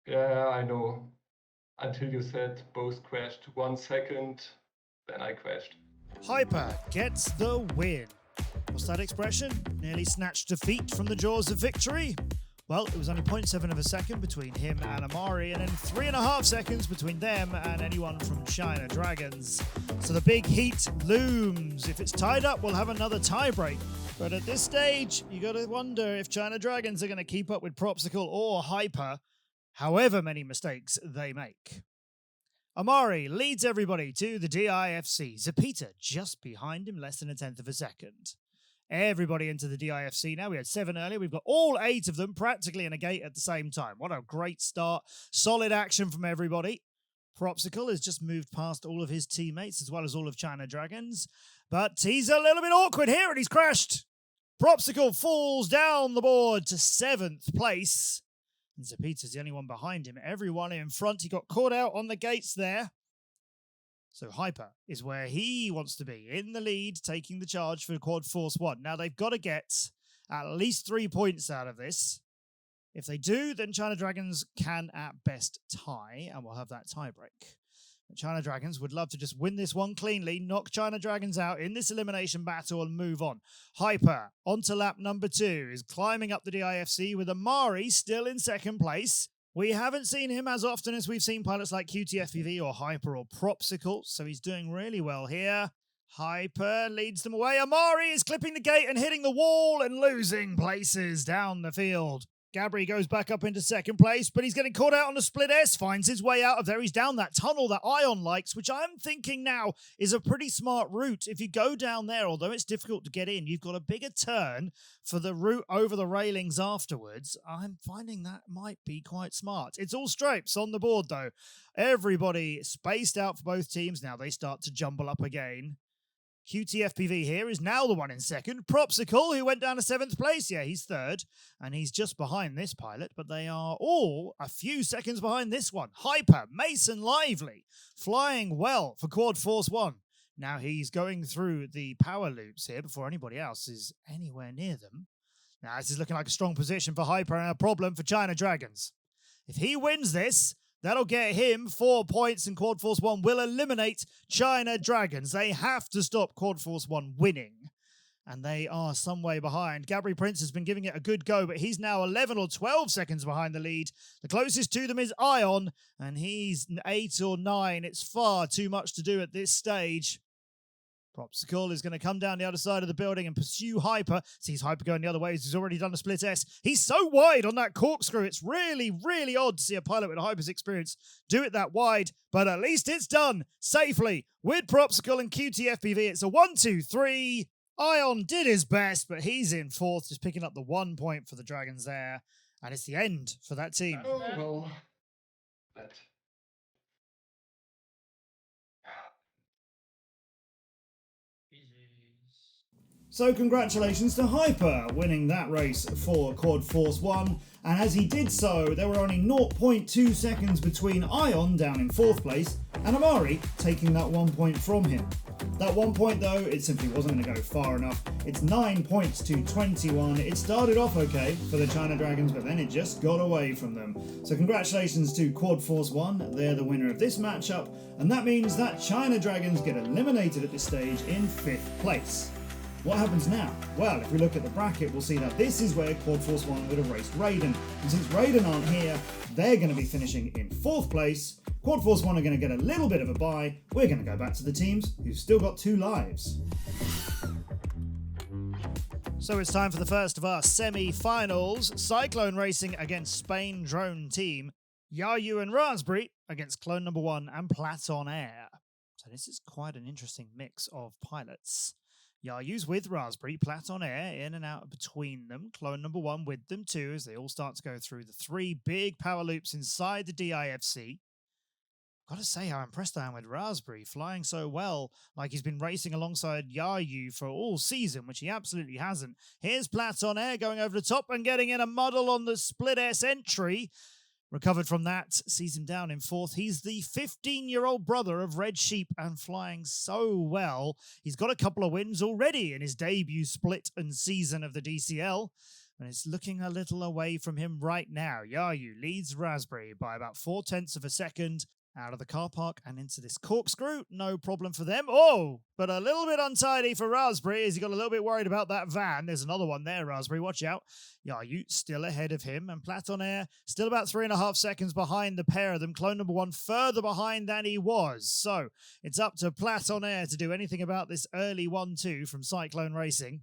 Yeah, I know. Until you said both crashed 1 second, then I crashed. Hyper gets the win. What's that expression? Nearly snatched defeat from the jaws of victory? Well, it was only 0.7 of a second between him and Amari, and then 3.5 seconds between them and anyone from China Dragons. So the big heat looms. If it's tied up, we'll have another tiebreak. But at this stage, you got to wonder if China Dragons are going to keep up with Propsicle or Hyper, however many mistakes they make. Amari leads everybody to the DIFC. Zapita just behind him, less than 1/10 of a second. Everybody into the DIFC now. We had 7 earlier. We've got all 8 of them practically in a gate at the same time. What a great start. Solid action from everybody. Propsicle has just moved past all of his teammates as well as all of China Dragons, but he's a little bit awkward here and he's crashed. Propsicle falls down the board to 7th place. And Zapita's the only one behind him. Everyone in front, he got caught out on the gates there. So Hyper is where he wants to be, in the lead, taking the charge for Quad Force 1. Now they've got to get at least 3 points out of this. If they do, then China Dragons can at best tie, and we'll have that tie break. But China Dragons would love to just win this one cleanly, knock China Dragons out in this elimination battle and move on. Hyper, onto lap number 2, is climbing up the DIFC with Amari still in 2nd place. We haven't seen him as often as we've seen pilots like QTFPV or Hyper or Propsicle, so he's doing really well here. Hyper leads them away. Amari is clipping the gate and hitting the wall and losing places down the field. Gabri goes back up into 2nd place, but he's getting caught out on the Split S, finds his way out of there. He's down that tunnel that Ion likes, which I'm thinking now is a pretty smart route. If you go down there, although it's difficult to get in, you've got a bigger turn for the route over the railings afterwards. I'm finding that might be quite smart. It's all stripes on the board, though. Everybody spaced out for both teams. Now they start to jumble up again. QTFPV here is now the one in 2nd. Propsicle, who went down to 7th place. Yeah, he's 3rd, and he's just behind this pilot, but they are all a few seconds behind this one. Hyper, Mason Lively, flying well for Quad Force 1. Now he's going through the power loops here before anybody else is anywhere near them. Now this is looking like a strong position for Hyper and a problem for China Dragons. If he wins this, that'll get him 4 points, and Quad Force 1 will eliminate China Dragons. They have to stop Quad Force 1 winning, and they are some way behind. Gabri Prince has been giving it a good go, but he's now 11 or 12 seconds behind the lead. The closest to them is Ion, and he's 8 or 9. It's far too much to do at this stage. Propsicle is going to come down the other side of the building and pursue Hyper. Sees Hyper going the other way as he's already done a Split S. He's so wide on that corkscrew. It's really, really odd to see a pilot with Hyper's experience do it that wide, but at least it's done safely with Propsicle and QTFPV. It's a 1-2-3. Ion did his best, but he's in 4th, just picking up the 1 point for the Dragons there. And it's the end for that team. Oh, well. That. So congratulations to Hyper winning that race for Quad Force 1, and as he did so, there were only 0.2 seconds between Ion down in 4th place and Amari taking that 1 point from him. That 1 point though, it simply wasn't going to go far enough. It's 9 points to 21. It started off okay for the China Dragons, but then it just got away from them. So congratulations to Quad Force 1, they're the winner of this matchup, and that means that China Dragons get eliminated at this stage in 5th place. What happens now? Well, if we look at the bracket, we'll see that this is where Quad Force 1 would have raced Raiden. And since Raiden aren't here, they're going to be finishing in 4th place. Quad Force 1 are going to get a little bit of a bye. We're going to go back to the teams who've still got 2 lives. So it's time for the first of our semi-finals. Cyclone Racing against Spain Drone Team. Yayu and Raspberry against Clone Number 1 and Platon Air. So this is quite an interesting mix of pilots. Yayu's with Raspberry, Platon Air in and out between them, Clone Number 1 with them too, as they all start to go through the 3 big power loops inside the DIFC. Gotta say how impressed I am with Raspberry, flying so well, like he's been racing alongside Yayu for all season, which he absolutely hasn't. Here's Platon Air going over the top and getting in a muddle on the Split S entry. Recovered from that, sees him down in 4th. He's the 15-year-old brother of Red Sheep and flying so well. He's got a couple of wins already in his debut split and season of the DCL. And it's looking a little away from him right now. Yayu leads Raspberry by about 0.4 of a second. Out of the car park and into this corkscrew. No problem for them. Oh, but a little bit untidy for Raspberry as he got a little bit worried about that van. There's another one there, Raspberry. Watch out. Yayu still ahead of him. And Platon Air still about 3.5 seconds behind the pair of them. Clone Number 1 further behind than he was. So it's up to Platon Air to do anything about this early 1-2 from Cyclone Racing.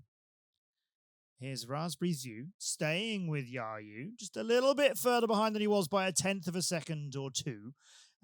Here's Raspberry's view, staying with Yayu. Just a little bit further behind than he was by 1/10 of a second or 2.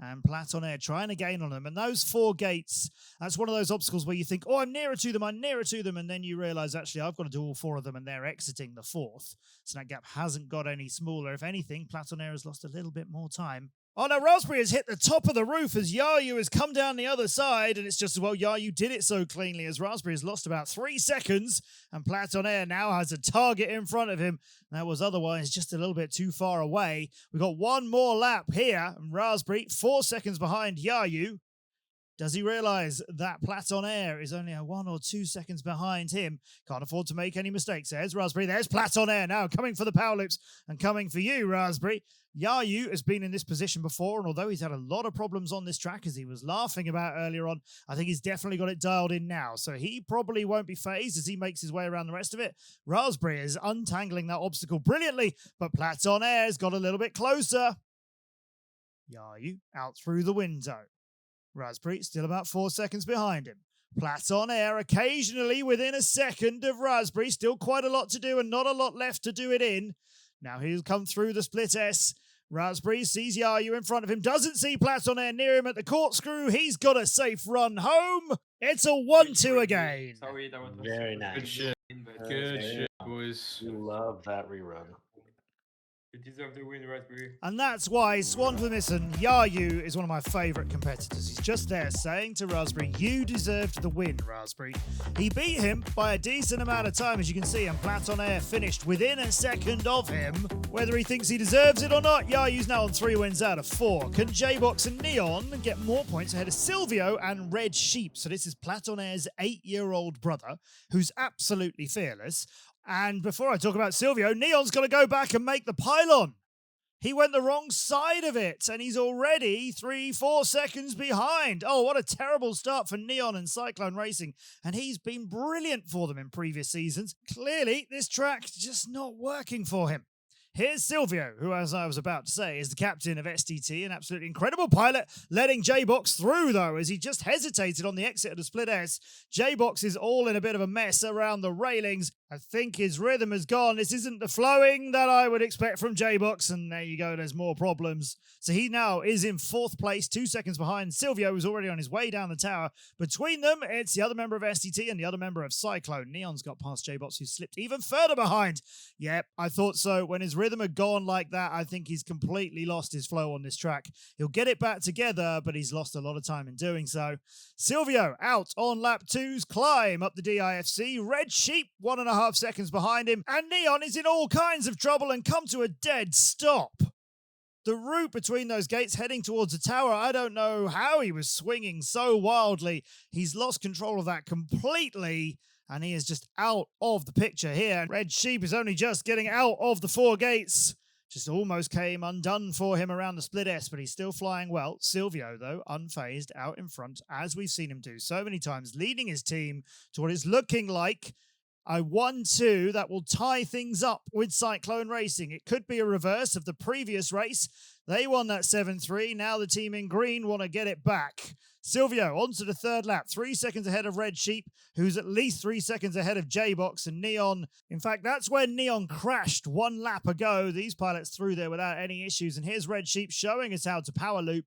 And Platon Air trying to gain on them. And those 4 gates, that's one of those obstacles where you think, oh, I'm nearer to them. And then you realize, actually, I've got to do all 4 of them and they're exiting the 4th. So that gap hasn't got any smaller. If anything, Platon Air has lost a little bit more time. Oh no, Raspberry has hit the top of the roof as Yayu has come down the other side, and it's just as well Yayu did it so cleanly as Raspberry has lost about 3 seconds, and Platonair now has a target in front of him that was otherwise just a little bit too far away. We've got one more lap here, and Raspberry 4 seconds behind Yayu. Does he realize that Platonair is only 1 or 2 seconds behind him? Can't afford to make any mistakes. There's Raspberry. There's Platonair now coming for the power loops and coming for you, Raspberry. Yayu has been in this position before, and although he's had a lot of problems on this track, as he was laughing about earlier on, I think he's definitely got it dialed in now. So he probably won't be phased as he makes his way around the rest of it. Raspberry is untangling that obstacle brilliantly, but Platonair's got a little bit closer. Yayu out through the window. Raspberry still about 4 seconds behind him. Platonair occasionally within a second of Raspberry. Still quite a lot to do and not a lot left to do it in. Now he'll come through the split S. Raspberry sees Yayu in front of him. Doesn't see Platonair near him at the corkscrew. He's got a safe run home. It's a 1-2 again. Sorry, that was Very nice. Good shit. Good shit, boys. You love that rerun. You deserve the win, Raspberry. And that's why Swan Vermissen, Yayu, is one of my favourite competitors. He's just there saying to Raspberry, you deserved the win, Raspberry. He beat him by a decent amount of time, as you can see, and Platonair finished within a second of him. Whether he thinks he deserves it or not, Yayu's now on 3 wins out of 4. Can J-Box and Neon get more points ahead of Silvio and Red Sheep? So this is Platonair's 8-year-old brother, who's absolutely fearless. And before I talk about Silvio, Neon's got to go back and make the pylon. He went the wrong side of it, and he's already 3-4 seconds behind. Oh, what a terrible start for Neon and Cyclone Racing. And he's been brilliant for them in previous seasons. Clearly, this track's just not working for him. Here's Silvio, who, as I was about to say, is the captain of STT, an absolutely incredible pilot, letting J-Box through, though, as he just hesitated on the exit of the Split S. J-Box is all in a bit of a mess around the railings. I think his rhythm has gone. This isn't the flowing that I would expect from J-Box, and there you go, there's more problems. So he now is in 4th place, 2 seconds behind Silvio, who's already on his way down the tower. Between them, it's the other member of STT and the other member of Cyclone. Neon's got past J-Box, who slipped even further behind. Yep, I thought so. When his rhythm had gone like that, I think he's completely lost his flow on this track. He'll get it back together, but he's lost a lot of time in doing so. Silvio out on lap 2's climb up the DIFC. Red Sheep 1.5 seconds behind him, and Neon is in all kinds of trouble and come to a dead stop. The route between those gates heading towards the tower, I don't know how he was swinging so wildly. He's lost control of that completely, and he is just out of the picture here. Red Sheep is only just getting out of the 4 gates. Just almost came undone for him around the Split S, but he's still flying well. Silvio, though, unfazed, out in front, as we've seen him do so many times, leading his team to what is looking like a 1-2 that will tie things up with Cyclone Racing. It could be a reverse of the previous race. They won that 7-3. Now the team in green want to get it back. Silvio onto the 3rd lap, 3 seconds ahead of Red Sheep, who's at least 3 seconds ahead of J-Box and Neon. In fact, that's where Neon crashed 1 lap ago. These pilots through there without any issues. And here's Red Sheep showing us how to power loop.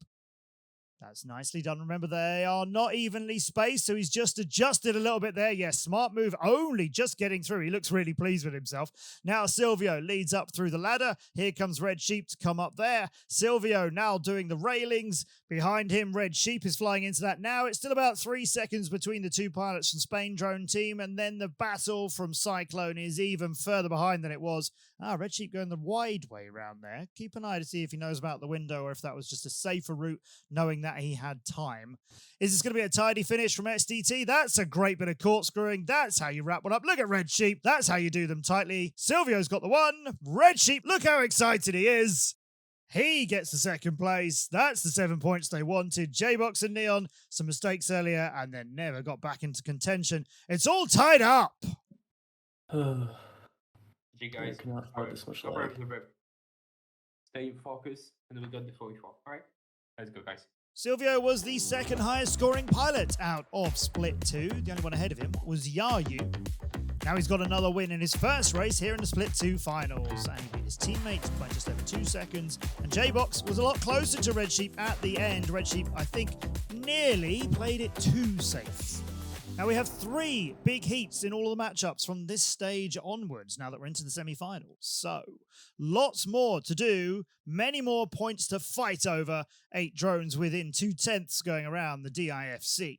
That's nicely done. Remember, they are not evenly spaced, so he's just adjusted a little bit there. Yes, smart move, only just getting through. He looks really pleased with himself. Now Silvio leads up through the ladder. Here comes Red Sheep to come up there. Silvio now doing the railings. Behind him, Red Sheep is flying into that now. It's still about 3 seconds between the 2 pilots from Spain Drone Team, and then the battle from Cyclone is even further behind than it was. Red Sheep going the wide way around there. Keep an eye to see if he knows about the window or if that was just a safer route, knowing that he had time. Is this going to be a tidy finish from STT? That's a great bit of corkscrewing. That's how you wrap one up. Look at Red Sheep. That's how you do them tightly. Silvio's got the 1. Red Sheep, look how excited he is. He gets the 2nd place. That's the 7 points they wanted. J-Box and Neon, some mistakes earlier, and then never got back into contention. It's all tied up. You guys, stay focused, and we got the 44. All right, let's go, guys. Silvio was the 2nd highest scoring pilot out of Split 2. The only one ahead of him was Yayu. Now he's got another win in his first race here in the Split 2 finals, and he beat his teammates by just over 2 seconds. And J-Box was a lot closer to Red Sheep at the end. Red Sheep, I think, nearly played it too safe. Now we have 3 big heats in all of the matchups from this stage onwards now that we're into the semi-finals. So lots more to do, many more points to fight over, 8 drones within 2/10 going around the DIFC.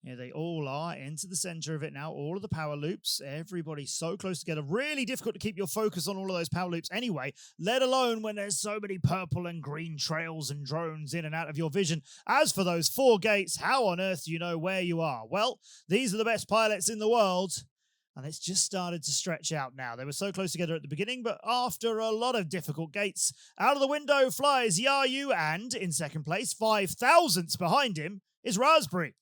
Here they all are into the center of it now, all of the power loops, everybody so close together. Really difficult to keep your focus on all of those power loops anyway, let alone when there's so many purple and green trails and drones in and out of your vision. As for those 4 gates, how on earth do you know where you are? Well, these are the best pilots in the world, and it's just started to stretch out now. They were so close together at the beginning, but after a lot of difficult gates, out of the window flies Yayu, and in second place, 5 thousandths behind him, is Raspberry.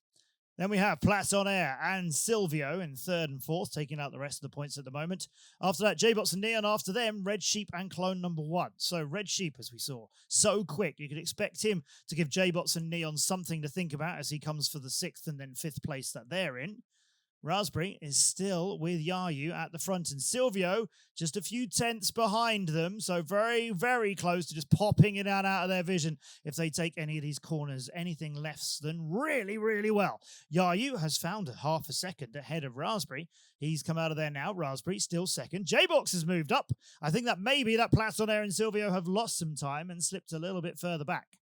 Then we have Platon Air and Silvio in third and fourth, taking out the rest of the points at the moment. After that, J-Box and Neon. After them, Red Sheep and Clone number 1. So Red Sheep, as we saw, so quick. You could expect him to give J-Box and Neon something to think about as he comes for the 6th and then 5th place that they're in. Raspberry is still with Yayu at the front, and Silvio just a few tenths behind them, so very, very close to just popping it out of their vision if they take any of these corners, anything less than really, really well. Yayu has found half a second ahead of Raspberry. He's come out of there now. Raspberry still second. J-Box has moved up. I think that maybe that Platon Air and Silvio have lost some time and slipped a little bit further back.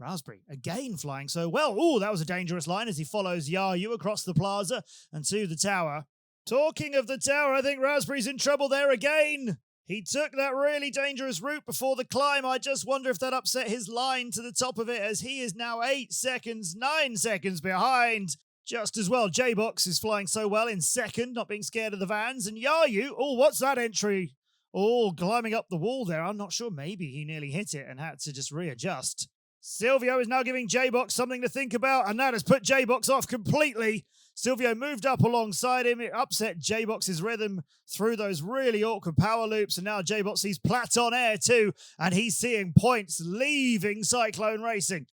Raspberry, again flying so well. Oh, that was a dangerous line as he follows Yayu across the plaza and to the tower. Talking of the tower, I think Raspberry's in trouble there again. He took that really dangerous route before the climb. I just wonder if that upset his line to the top of it, as he is now 8 seconds, 9 seconds behind. Just as well, J-Box is flying so well in second, not being scared of the vans. And Yayu, oh, what's that entry? Oh, climbing up the wall there. I'm not sure. Maybe he nearly hit it and had to just readjust. Silvio is now giving J-Box something to think about, and that has put J-Box off completely. Silvio moved up alongside him. It upset J-Box's rhythm through those really awkward power loops, and now J-Box sees Platon Air too, and he's seeing points leaving Cyclone Racing.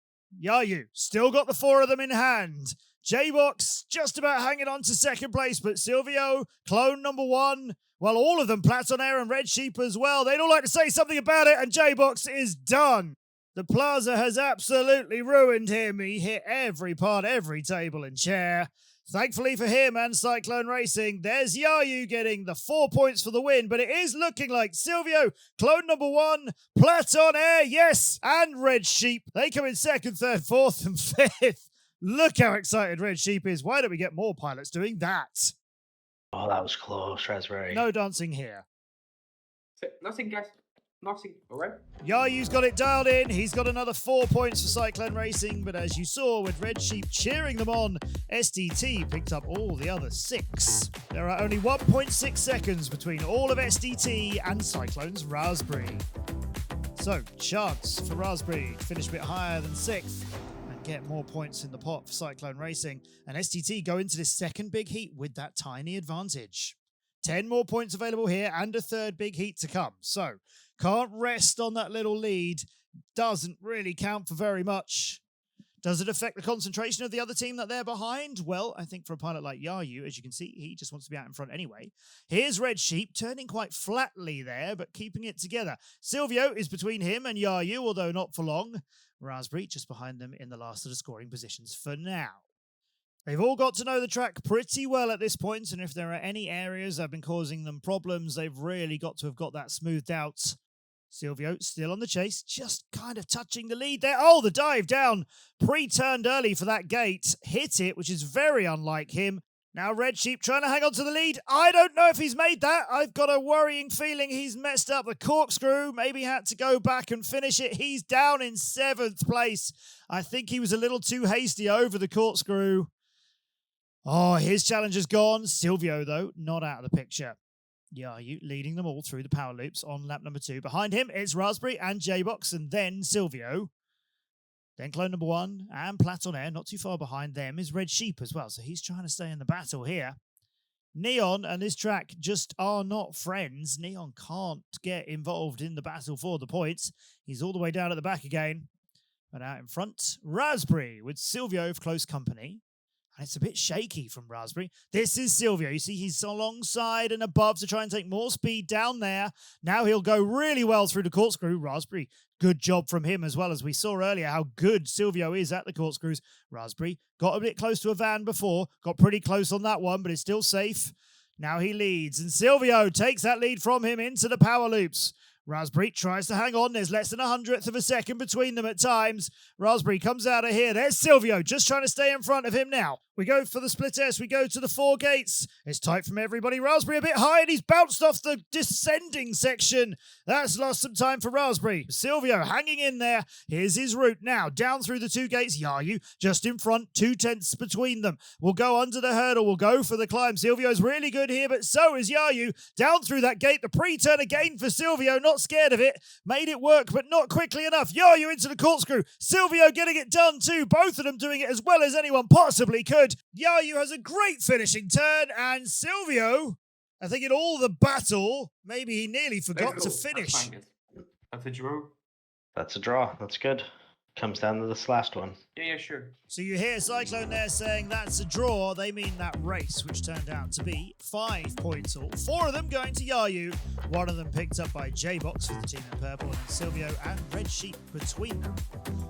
Yayu still got the 4 of them in hand. J-Box just about hanging on to second place, but Silvio, Clone number 1, well, all of them, Platon Air and Red Sheep as well, they'd all like to say something about it, and J-Box is done. The plaza has absolutely ruined him. He hit every part, every table and chair. Thankfully for him and Cyclone Racing, there's Yayu getting the 4 points for the win, but it is looking like Silvio, Clone number 1, Platon Air, yes, and Red Sheep. They come in second, third, fourth, and 5th. Look how excited Red Sheep is. Why don't we get more pilots doing that? Oh, that was close, Raspberry. No dancing here. Nothing, guys. Nothing, all right? Yayu's got it dialed in. He's got another 4 points for Cyclone Racing, but as you saw with Red Sheep cheering them on, SDT picked up all the other 6. There are only 1.6 seconds between all of SDT and Cyclone's Raspberry. So, chance for Raspberry to finish a bit higher than 6th and get more points in the pot for Cyclone Racing. And SDT go into this second big heat with that tiny advantage. 10 more points available here and a third big heat to come. So, can't rest on that little lead. Doesn't really count for very much. Does it affect the concentration of the other team that they're behind? Well, I think for a pilot like Yayu, as you can see, he just wants to be out in front anyway. Here's Red Sheep, turning quite flatly there, but keeping it together. Silvio is between him and Yayu, although not for long. Raspberry just behind them in the last of the scoring positions for now. They've all got to know the track pretty well at this point, and if there are any areas that have been causing them problems, they've really got to have got that smoothed out. Silvio still on the chase, just kind of touching the lead there. Oh, the dive down, pre-turned early for that gate, hit it, which is very unlike him. Now Red Sheep trying to hang on to the lead. I don't know if he's made that. I've got a worrying feeling he's messed up the corkscrew, maybe had to go back and finish it. He's down in 7th place. I think he was a little too hasty over the corkscrew. Oh, his challenge is gone. Silvio, though, not out of the picture. Yayu leading them all through the power loops on lap number 2. Behind him, it's Raspberry and J-Box, and then Silvio. Then Clone number 1 and Platon Air. Not too far behind them is Red Sheep as well, so he's trying to stay in the battle here. Neon and his track just are not friends. Neon can't get involved in the battle for the points. He's all the way down at the back again. But out in front, Raspberry with Silvio for close company. And it's a bit shaky from Raspberry. This is Silvio. You see he's alongside and above to try and take more speed down there. Now he'll go really well through the corkscrew. Raspberry, good job from him as well, as we saw earlier how good Silvio is at the corkscrews. Raspberry got a bit close to a van before, got pretty close on that one, but it's still safe. Now he leads, and Silvio takes that lead from him into the power loops. Raspberry tries to hang on. There's less than 100th of a second between them at times. Raspberry comes out of here. There's Silvio just trying to stay in front of him now. We go for the split S. We go to the 4 gates. It's tight from everybody. Raspberry a bit high, and he's bounced off the descending section. That's lost some time for Raspberry. Silvio hanging in there. Here's his route now. Down through the 2 gates. Yayu just in front. 2/10 between them. We'll go under the hurdle. We'll go for the climb. Silvio's really good here, but so is Yayu. Down through that gate. The pre-turn again for Silvio. Not scared of it. Made it work, but not quickly enough. Yayu into the corkscrew. Silvio getting it done too. Both of them doing it as well as anyone possibly could. Yayu has a great finishing turn, and Silvio, I think in all the battle, maybe he nearly forgot to finish. That's a draw. That's a draw. That's good. Comes down to this last one. Yeah, sure. So you hear Cyclone there saying that's a draw. They mean that race, which turned out to be 5 points all. 4 of them going to Yayu. 1 of them picked up by J-Box for the team in purple, and Silvio and Red Sheep between them.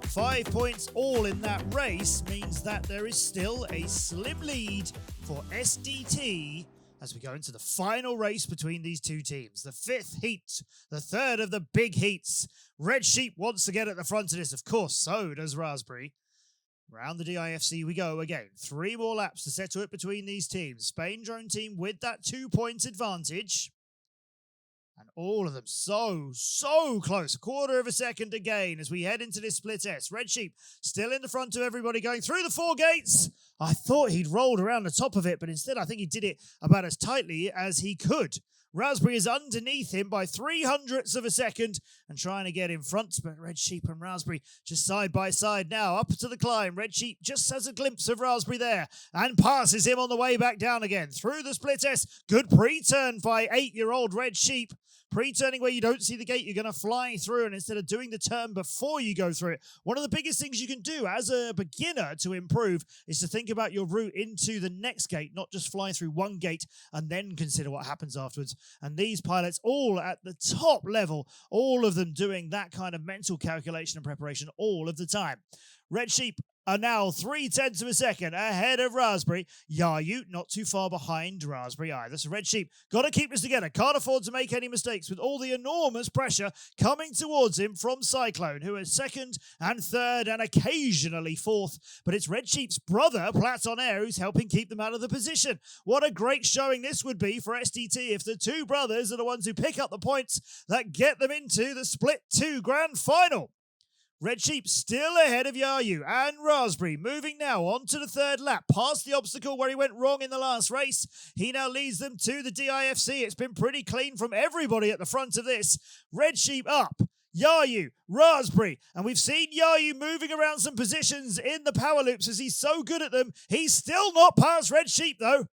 5 points all in that race means that there is still a slim lead for SDT as we go into the final race between these 2 teams. The 5th heat, the 3rd of the big heats. Red Sheep wants to get at the front of this, of course, so does Raspberry. Round the DIFC we go again. 3 more laps to settle it between these teams. Spain Drone Team with that 2-point advantage. And all of them so close. 1/4 of a second to gain as we head into this split S. Red Sheep still in the front of everybody going through the 4 gates. I thought he'd rolled around the top of it, but instead I think he did it about as tightly as he could. Raspberry is underneath him by 300ths of a second and trying to get in front, but Red Sheep and Raspberry just side by side now, up to the climb. Red Sheep just has a glimpse of Raspberry there and passes him on the way back down again. Through the split S, good pre-turn by 8-year-old Red Sheep. Pre-turning where you don't see the gate, you're going to fly through, and instead of doing the turn before you go through it, one of the biggest things you can do as a beginner to improve is to think about your route into the next gate, not just fly through one gate and then consider what happens afterwards. And these pilots all at the top level, all of them doing that kind of mental calculation and preparation all of the time. Red Sheep are now 3/10 of a second ahead of Raspberry. Yayu not too far behind Raspberry either. So Red Sheep got to keep this together. Can't afford to make any mistakes with all the enormous pressure coming towards him from Cyclone, who is 2nd and 3rd and occasionally 4th. But it's Red Sheep's brother, Platon Air, who's helping keep them out of the position. What a great showing this would be for SDT if the 2 brothers are the ones who pick up the points that get them into the Split 2 Grand Final. Red Sheep still ahead of Yayu and Raspberry, moving now on to the 3rd lap, past the obstacle where he went wrong in the last race. He now leads them to the DIFC. It's been pretty clean from everybody at the front of this. Red Sheep up, Yayu, Raspberry, and we've seen Yayu moving around some positions in the power loops as he's so good at them. He's still not past Red Sheep though.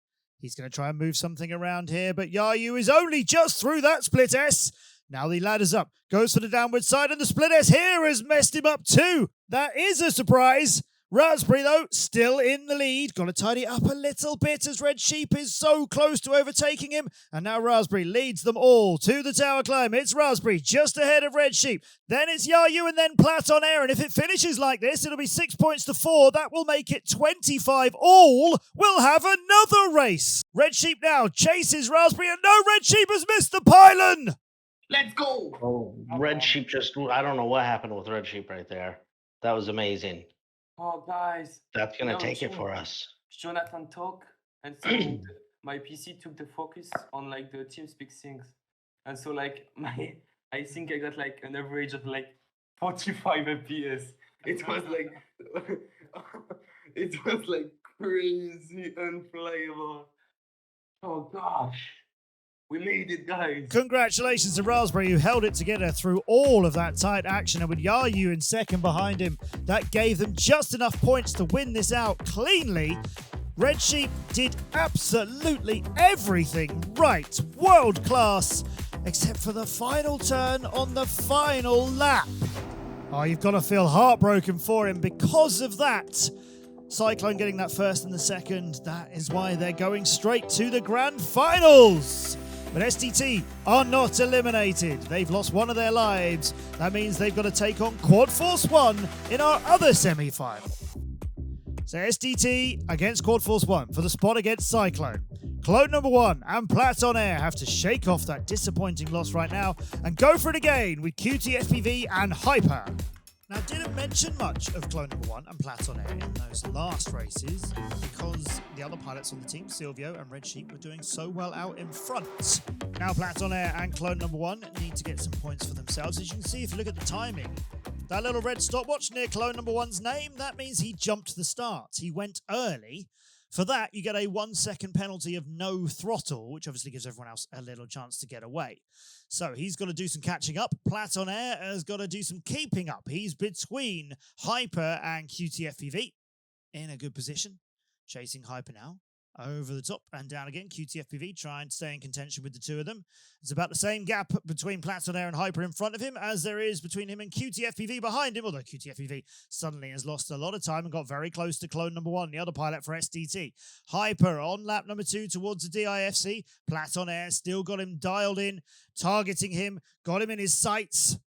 He's going to try and move something around here, but Yayu is only just through that split S. Now he ladders up, goes for the downward side, and the split S here has messed him up too. That is a surprise. Raspberry, though, still in the lead. Got to tidy it up a little bit as Red Sheep is so close to overtaking him. And now Raspberry leads them all to the tower climb. It's Raspberry just ahead of Red Sheep. Then it's Yayu and then Platon Air. And if it finishes like this, it'll be 6 points to 4. That will make it 25 all. We'll have another race. Red Sheep now chases Raspberry, and no, Red Sheep has missed the pylon. Let's go! Oh, Red Sheep I don't know what happened with Red Sheep right there. That was amazing. Oh, guys. That's going to take it for us. Jonathan talk, and so my PC took the focus on like the TeamSpeak things. And so like I think I got like an average of like 45 FPS. It was like, it was like crazy unplayable. Oh gosh. We made it, guys. Congratulations to Raspberry, who held it together through all of that tight action. And with Yayu in 2nd behind him, that gave them just enough points to win this out cleanly. Red Sheep did absolutely everything right. World class. Except for the final turn on the final lap. Oh, you've got to feel heartbroken for him because of that. Cyclone getting that first and the second. That is why they're going straight to the grand finals. But STT are not eliminated. They've lost one of their lives. That means they've got to take on Quad Force 1 in our other semi-final. So STT against Quad Force 1 for the spot against Cyclone. Clone number 1 and Platon Air have to shake off that disappointing loss right now and go for it again with QTSPV and Hyper. Now, didn't mention much of Clone number 1 and Platon Air in those last races because the other pilots on the team, Silvio and Red Sheep, were doing so well out in front. Now, Platon Air and Clone number 1 need to get some points for themselves. As you can see, if you look at the timing, that little red stopwatch near Clone number 1's name, that means he jumped the start. He went early. For that, you get a 1 second penalty of no throttle, which obviously gives everyone else a little chance to get away. So he's got to do some catching up. Platon Air has got to do some keeping up. He's between Hyper and QTFPV in a good position. Chasing Hyper now. Over the top and down again. QTFPV trying to stay in contention with the two of them. It's about the same gap between Platon Air and Hyper in front of him as there is between him and QTFPV behind him, although QTFPV suddenly has lost a lot of time and got very close to Clone number 1, the other pilot for STT. Hyper on lap number 2 towards the DIFC. Platon Air still got him dialed in, targeting him, got him in his sights.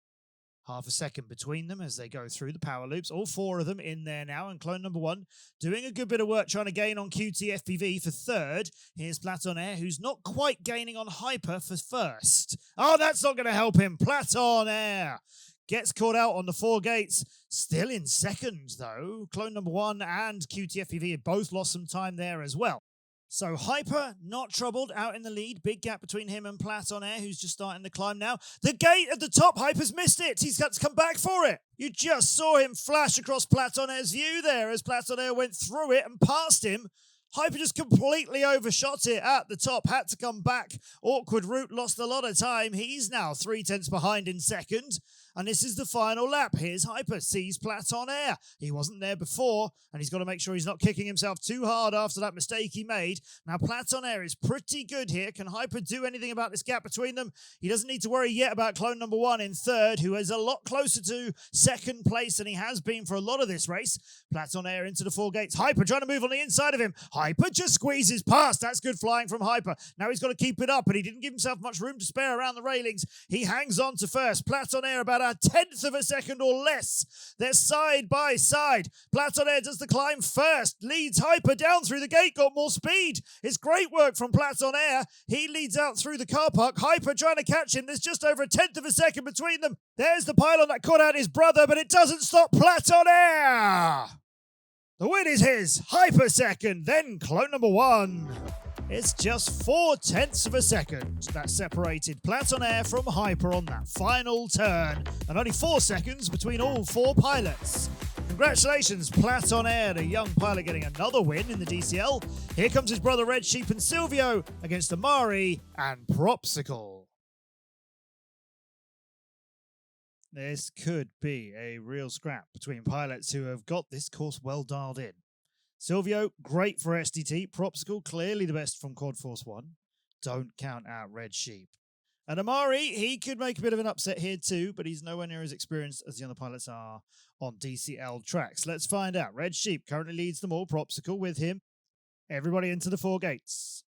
Half a second between them as they go through the power loops. All 4 of them in there now. And Clone number 1 doing a good bit of work trying to gain on QTFPV for third. Here's Platon Air, who's not quite gaining on Hyper for first. Oh, that's not going to help him. Platon Air gets caught out on the 4 gates. Still in second, though. Clone number 1 and QTFPV have both lost some time there as well. So Hyper, not troubled, out in the lead. Big gap between him and Platon Air, who's just starting the climb now. The gate at the top, Hyper's missed it. He's got to come back for it. You just saw him flash across Platon Air's view there as Platon Air went through it and past him. Hyper just completely overshot it at the top, had to come back. Awkward route, lost a lot of time. He's now 3/10 behind in second. And this is the final lap. Here's Hyper, sees Platon Air. He wasn't there before, and he's got to make sure he's not kicking himself too hard after that mistake he made. Now, Platon Air is pretty good here. Can Hyper do anything about this gap between them? He doesn't need to worry yet about Clone number 1 in third, who is a lot closer to second place than he has been for a lot of this race. Platon Air into the 4 gates. Hyper trying to move on the inside of him. Hyper just squeezes past. That's good flying from Hyper. Now he's got to keep it up, but he didn't give himself much room to spare around the railings. He hangs on to first. Platon Air about a 1/10 of a second or less. They're side by side. Platon Air does the climb first. Leads Hyper down through the gate. Got more speed. It's great work from Platon Air. He leads out through the car park. Hyper trying to catch him. There's just over a 1/10 of a second between them. There's the pylon that caught out his brother, but it doesn't stop Platon Air. The win is his. Hyper second, then Clone number 1. It's just 4/10 of a second that separated Platon Air from Hyper on that final turn, and only 4 seconds between all 4 pilots. Congratulations, Platon Air, the young pilot getting another win in the DCL. Here comes his brother Red Sheep and Silvio against Amari and Propsicle. This could be a real scrap between pilots who have got this course well dialed in. Silvio, great for STT. Propsicle, clearly the best from Quad Force 1. Don't count out Red Sheep. And Amari, he could make a bit of an upset here too, but he's nowhere near as experienced as the other pilots are on DCL tracks. Let's find out. Red Sheep currently leads them all. Propsicle with him. Everybody into the 4 gates.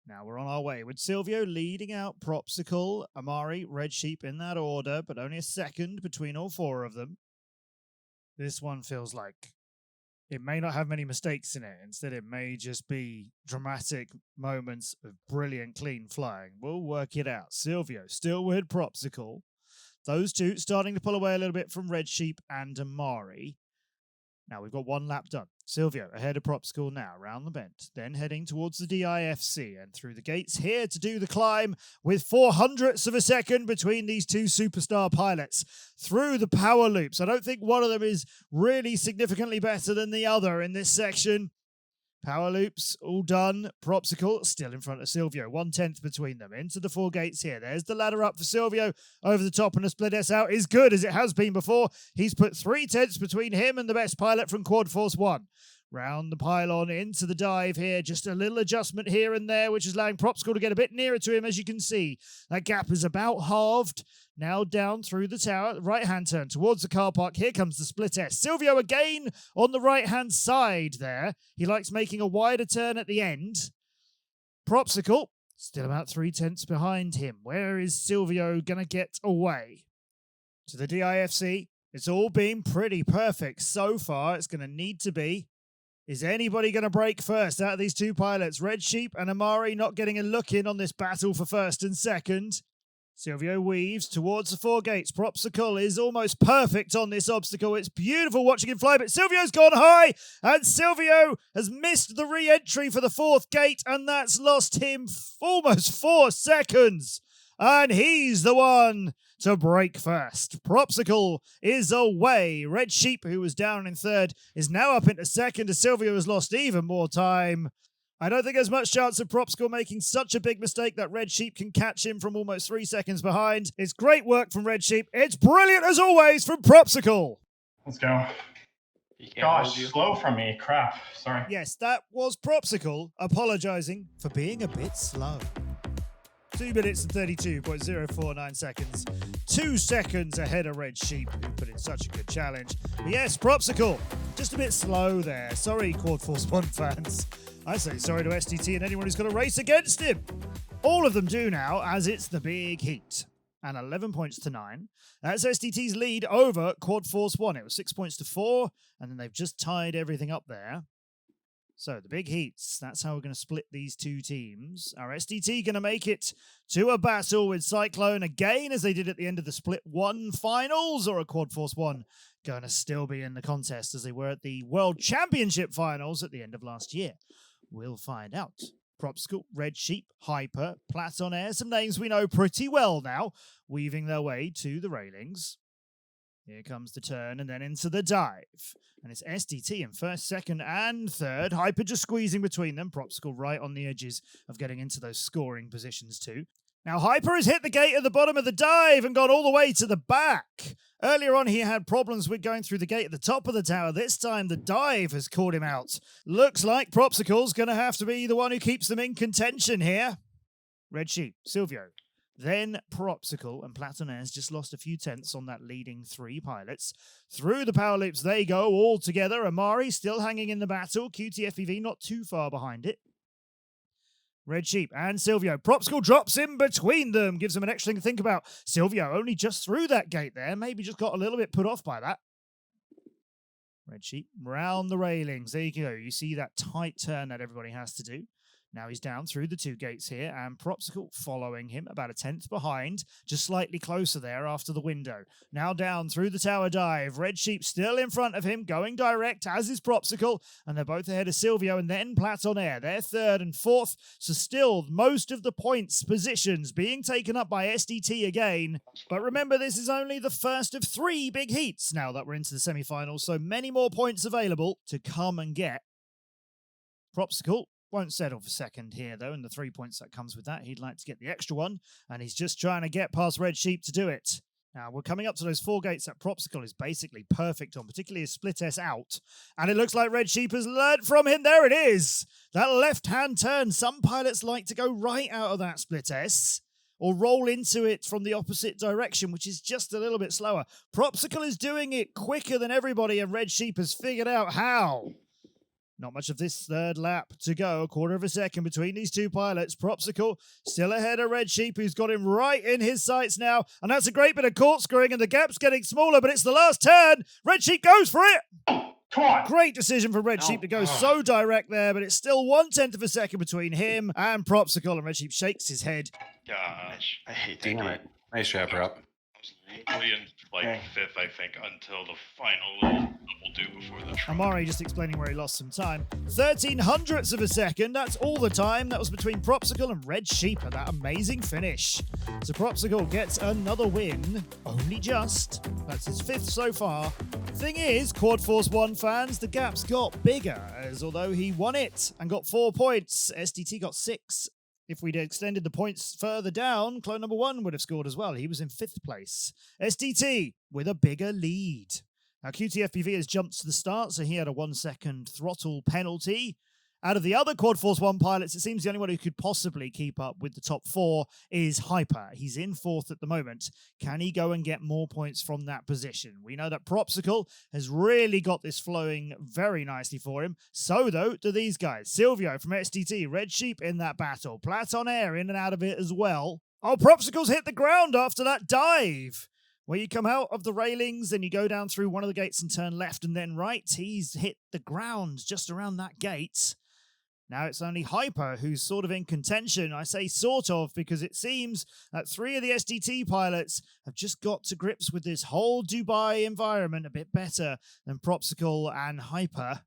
Now we're on our way with Silvio leading out Propsicle, Amari, Red Sheep in that order, but only a second between all 4 of them. This one feels like it may not have many mistakes in it. Instead, it may just be dramatic moments of brilliant, clean flying. We'll work it out. Silvio still with Propsicle. Those two starting to pull away a little bit from Red Sheep and Amari. Now we've got 1 lap done. Silvio ahead of Propsicle now, round the bend. Then heading towards the DIFC and through the gates here to do the climb with 0.04 of a second between these 2 superstar pilots. Through the power loops. I don't think one of them is really significantly better than the other in this section. Power loops, all done. Propsicle still in front of Silvio. 1/10 between them. Into the 4 gates here. There's the ladder up for Silvio. Over the top, and a split S out is good as it has been before. He's put 3/10 between him and the best pilot from Quad Force 1. Round the pylon into the dive here. Just a little adjustment here and there, which is allowing Propsicle to get a bit nearer to him, as you can see. That gap is about halved. Now down through the tower, right-hand turn towards the car park. Here comes the split S. Silvio again on the right-hand side there. He likes making a wider turn at the end. Propsicle still about 3/10 behind him. Where is Silvio going to get away? To the DIFC. It's all been pretty perfect so far. It's going to need to be. Is anybody going to break first out of these two pilots? Red Sheep and Amari not getting a look in on this battle for first and second. Silvio weaves towards the 4 gates. Propsicle is almost perfect on this obstacle. It's beautiful watching him fly, but Silvio's gone high, and Silvio has missed the re-entry for the 4th gate, and that's lost him almost 4 seconds. And he's the one to break first. Propsicle is away. Red Sheep, who was down in 3rd, is now up into 2nd as Silvio has lost even more time. I don't think there's much chance of Propsicle making such a big mistake that Red Sheep can catch him from almost 3 seconds behind. It's great work from Red Sheep. It's brilliant as always from Propsicle. Let's go. Gosh, slow from me. Crap. Sorry. Yes, that was Propsicle apologizing for being a bit slow. 2 minutes and 32.049 seconds. 2 seconds ahead of Red Sheep, who put in such a good challenge. But yes, Propsicle, just a bit slow there. Sorry, Quad Force 1 fans. I say sorry to STT and anyone who's got to race against him. All of them do now, as it's the big heat. And 11 points to 9. That's STT's lead over Quad Force 1. It was 6 points to 4, and then they've just tied everything up there. So the big heats, that's how we're going to split these two teams. Are STT going to make it to a battle with Cyclone again, as they did at the end of the Split 1 finals, or a Quad Force 1 going to still be in the contest as they were at the World Championship finals at the end of last year? We'll find out. Propsicle, Red Sheep, Hyper, Platon Air, some names we know pretty well now, weaving their way to the railings. Here comes the turn and then into the dive. And it's STT in 1st, 2nd, and 3rd. Hyper just squeezing between them. Propsicle right on the edges of getting into those scoring positions too. Now Hyper has hit the gate at the bottom of the dive and gone all the way to the back. Earlier on he had problems with going through the gate at the top of the tower. This time the dive has caught him out. Looks like Propsicle's going to have to be the one who keeps them in contention here. Red Sheep, Silvio. Then Propsicle and Platonaires just lost a few tenths on that leading 3 pilots. Through the power loops they go all together. Amari still hanging in the battle. QTFEV not too far behind it. Red Sheep and Silvio. Propsicle drops in between them. Gives them an extra thing to think about. Silvio only just through that gate there. Maybe just got a little bit put off by that. Red Sheep round the railings. There you go. You see that tight turn that everybody has to do. Now he's down through the 2 gates here, and Propsicle following him about a 10th behind, just slightly closer there after the window. Now down through the tower dive. Red Sheep still in front of him, going direct, as is Propsicle, and they're both ahead of Silvio and then Platon Air. They're 3rd and 4th, so still most of the points positions being taken up by SDT again. But remember, this is only the first of 3 big heats now that we're into the semifinals, so many more points available to come and get. Propsicle won't settle for 2nd here, though, and the 3 points that comes with that. He'd like to get the extra one, and he's just trying to get past Red Sheep to do it. Now, we're coming up to those 4 gates that Propsicle is basically perfect on, particularly his Split S out. And it looks like Red Sheep has learned from him. There it is! That left-hand turn. Some pilots like to go right out of that Split S, or roll into it from the opposite direction, which is just a little bit slower. Propsicle is doing it quicker than everybody, and Red Sheep has figured out how. Not much of this 3rd lap to go. A quarter of a second between these 2 pilots. Propsicle still ahead of Red Sheep, who's got him right in his sights now. And that's a great bit of corkscrewing, and the gap's getting smaller, but it's the last turn. Red Sheep goes for it. Come on. Great decision for Red Sheep to go so direct there, but it's still 1/10 of a second between him and Propsicle, and Red Sheep shakes his head. Gosh, I hate that Damn game. it. Nice wrapper up. Literally in like 5th, I think, until the final little double do before the trunk. Amari just explaining where he lost some time. 13/100ths of a second. That's all the time. That was between Propsicle and Red Sheep, and that amazing finish. So Propsicle gets another win. Only just. That's his 5th so far. Thing is, Quad Force 1 fans, the gap's got bigger, as although he won it and got 4 points, SDT got 6. If we'd extended the points further down, clone number 1 would have scored as well. He was in 5th place. SDT with a bigger lead. Now, QTFPV has jumped to the start, so he had a 1-second throttle penalty. Out of the other Quad Force 1 pilots, it seems the only one who could possibly keep up with the top 4 is Hyper. He's in 4th at the moment. Can he go and get more points from that position? We know that Propsicle has really got this flowing very nicely for him. So, though, do these guys. Silvio from STT, Red Sheep in that battle. Platon Air in and out of it as well. Oh, Propsicle's hit the ground after that dive. Where you come out of the railings, then you go down through one of the gates and turn left and then right. He's hit the ground just around that gate. Now it's only Hyper who's sort of in contention. I say sort of because it seems that 3 of the SDT pilots have just got to grips with this whole Dubai environment a bit better than Propsicle and Hyper.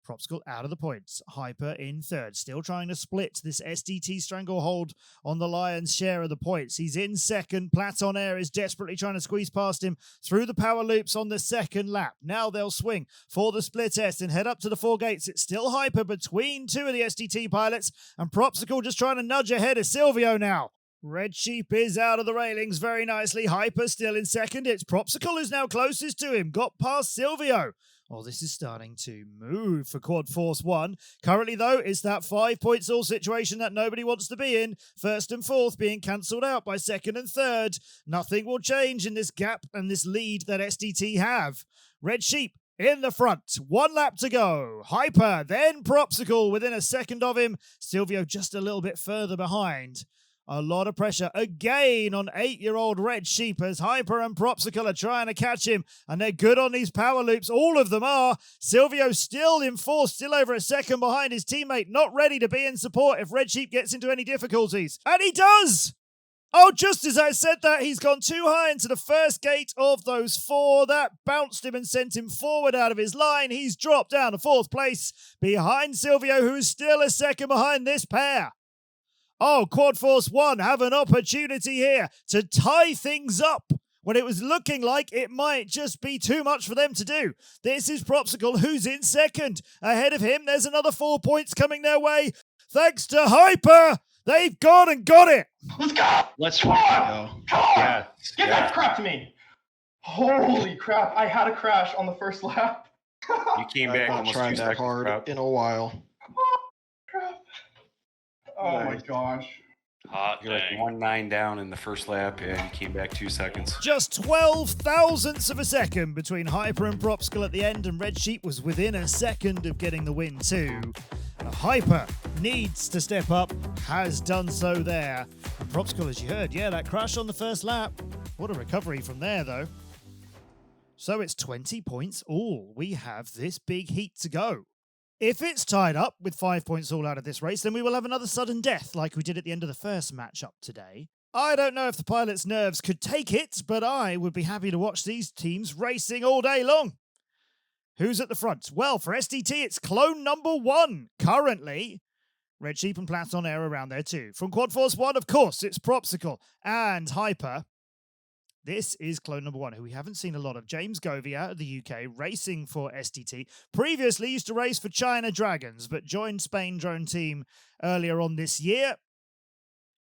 Propsicle out of the points. Hyper in 3rd. Still trying to split this SDT stranglehold on the lion's share of the points. He's in 2nd. Platon Air is desperately trying to squeeze past him through the power loops on the 2nd lap. Now they'll swing for the split S and head up to the 4 gates. It's still Hyper between 2 of the SDT pilots, and Propsicle just trying to nudge ahead of Silvio now. Red Sheep is out of the railings very nicely. Hyper still in 2nd. It's Propsicle who's now closest to him. Got past Silvio. Oh, this is starting to move for Quad Force 1. Currently, though, it's that 5 points all situation that nobody wants to be in. 1st and 4th being cancelled out by 2nd and 3rd. Nothing will change in this gap and this lead that SDT have. Red Sheep in the front. 1 lap to go. Hyper, then Propsicle within a 2nd of him. Silvio just a little bit further behind. A lot of pressure again on 8-year-old Red Sheep as Hyper and Propsicle are trying to catch him, and they're good on these power loops. All of them are. Silvio still in 4th, still over a 2nd behind his teammate, not ready to be in support if Red Sheep gets into any difficulties. And he does! Oh, just as I said that, he's gone too high into the 1st gate of those 4. That bounced him and sent him forward out of his line. He's dropped down to 4th place behind Silvio, who is still a 2nd behind this pair. Oh, Quad Force 1 have an opportunity here to tie things up when it was looking like it might just be too much for them to do. This is Propsicle, who's in 2nd. Ahead of him, there's another 4 points coming their way. Thanks to Hyper, they've gone and got it. Let's go! Let's Come on! go. Come on! Yeah. Get that crap to me! Holy crap, I had a crash on the 1st lap. You came back I've almost tried 2 that seconds. hard Crap. in a while. Crap. Oh my gosh. Hot You're like dang. 1-9 down in the 1st lap, and you came back 2 seconds. Just 12 thousandths of a second between Hyper and Propsicle at the end, and Red Sheep was within a 2nd of getting the win too. Hyper needs to step up, has done so there. And Propsicle, as you heard, yeah, that crash on the 1st lap. What a recovery from there, though. So it's 20 points all. We have this big heat to go. If it's tied up with 5 points all out of this race, then we will have another sudden death like we did at the end of the 1st matchup today. I don't know if the pilot's nerves could take it, but I would be happy to watch these teams racing all day long. Who's at the front? Well, for SDT, it's clone number 1 currently. Red Sheep and Platon Air around there too. From Quad Force 1, of course, it's Propsicle and Hyper. This is clone number 1, who we haven't seen a lot of. James Govey out of the UK, racing for SDT. Previously used to race for China Dragons, but joined Spain Drone Team earlier on this year.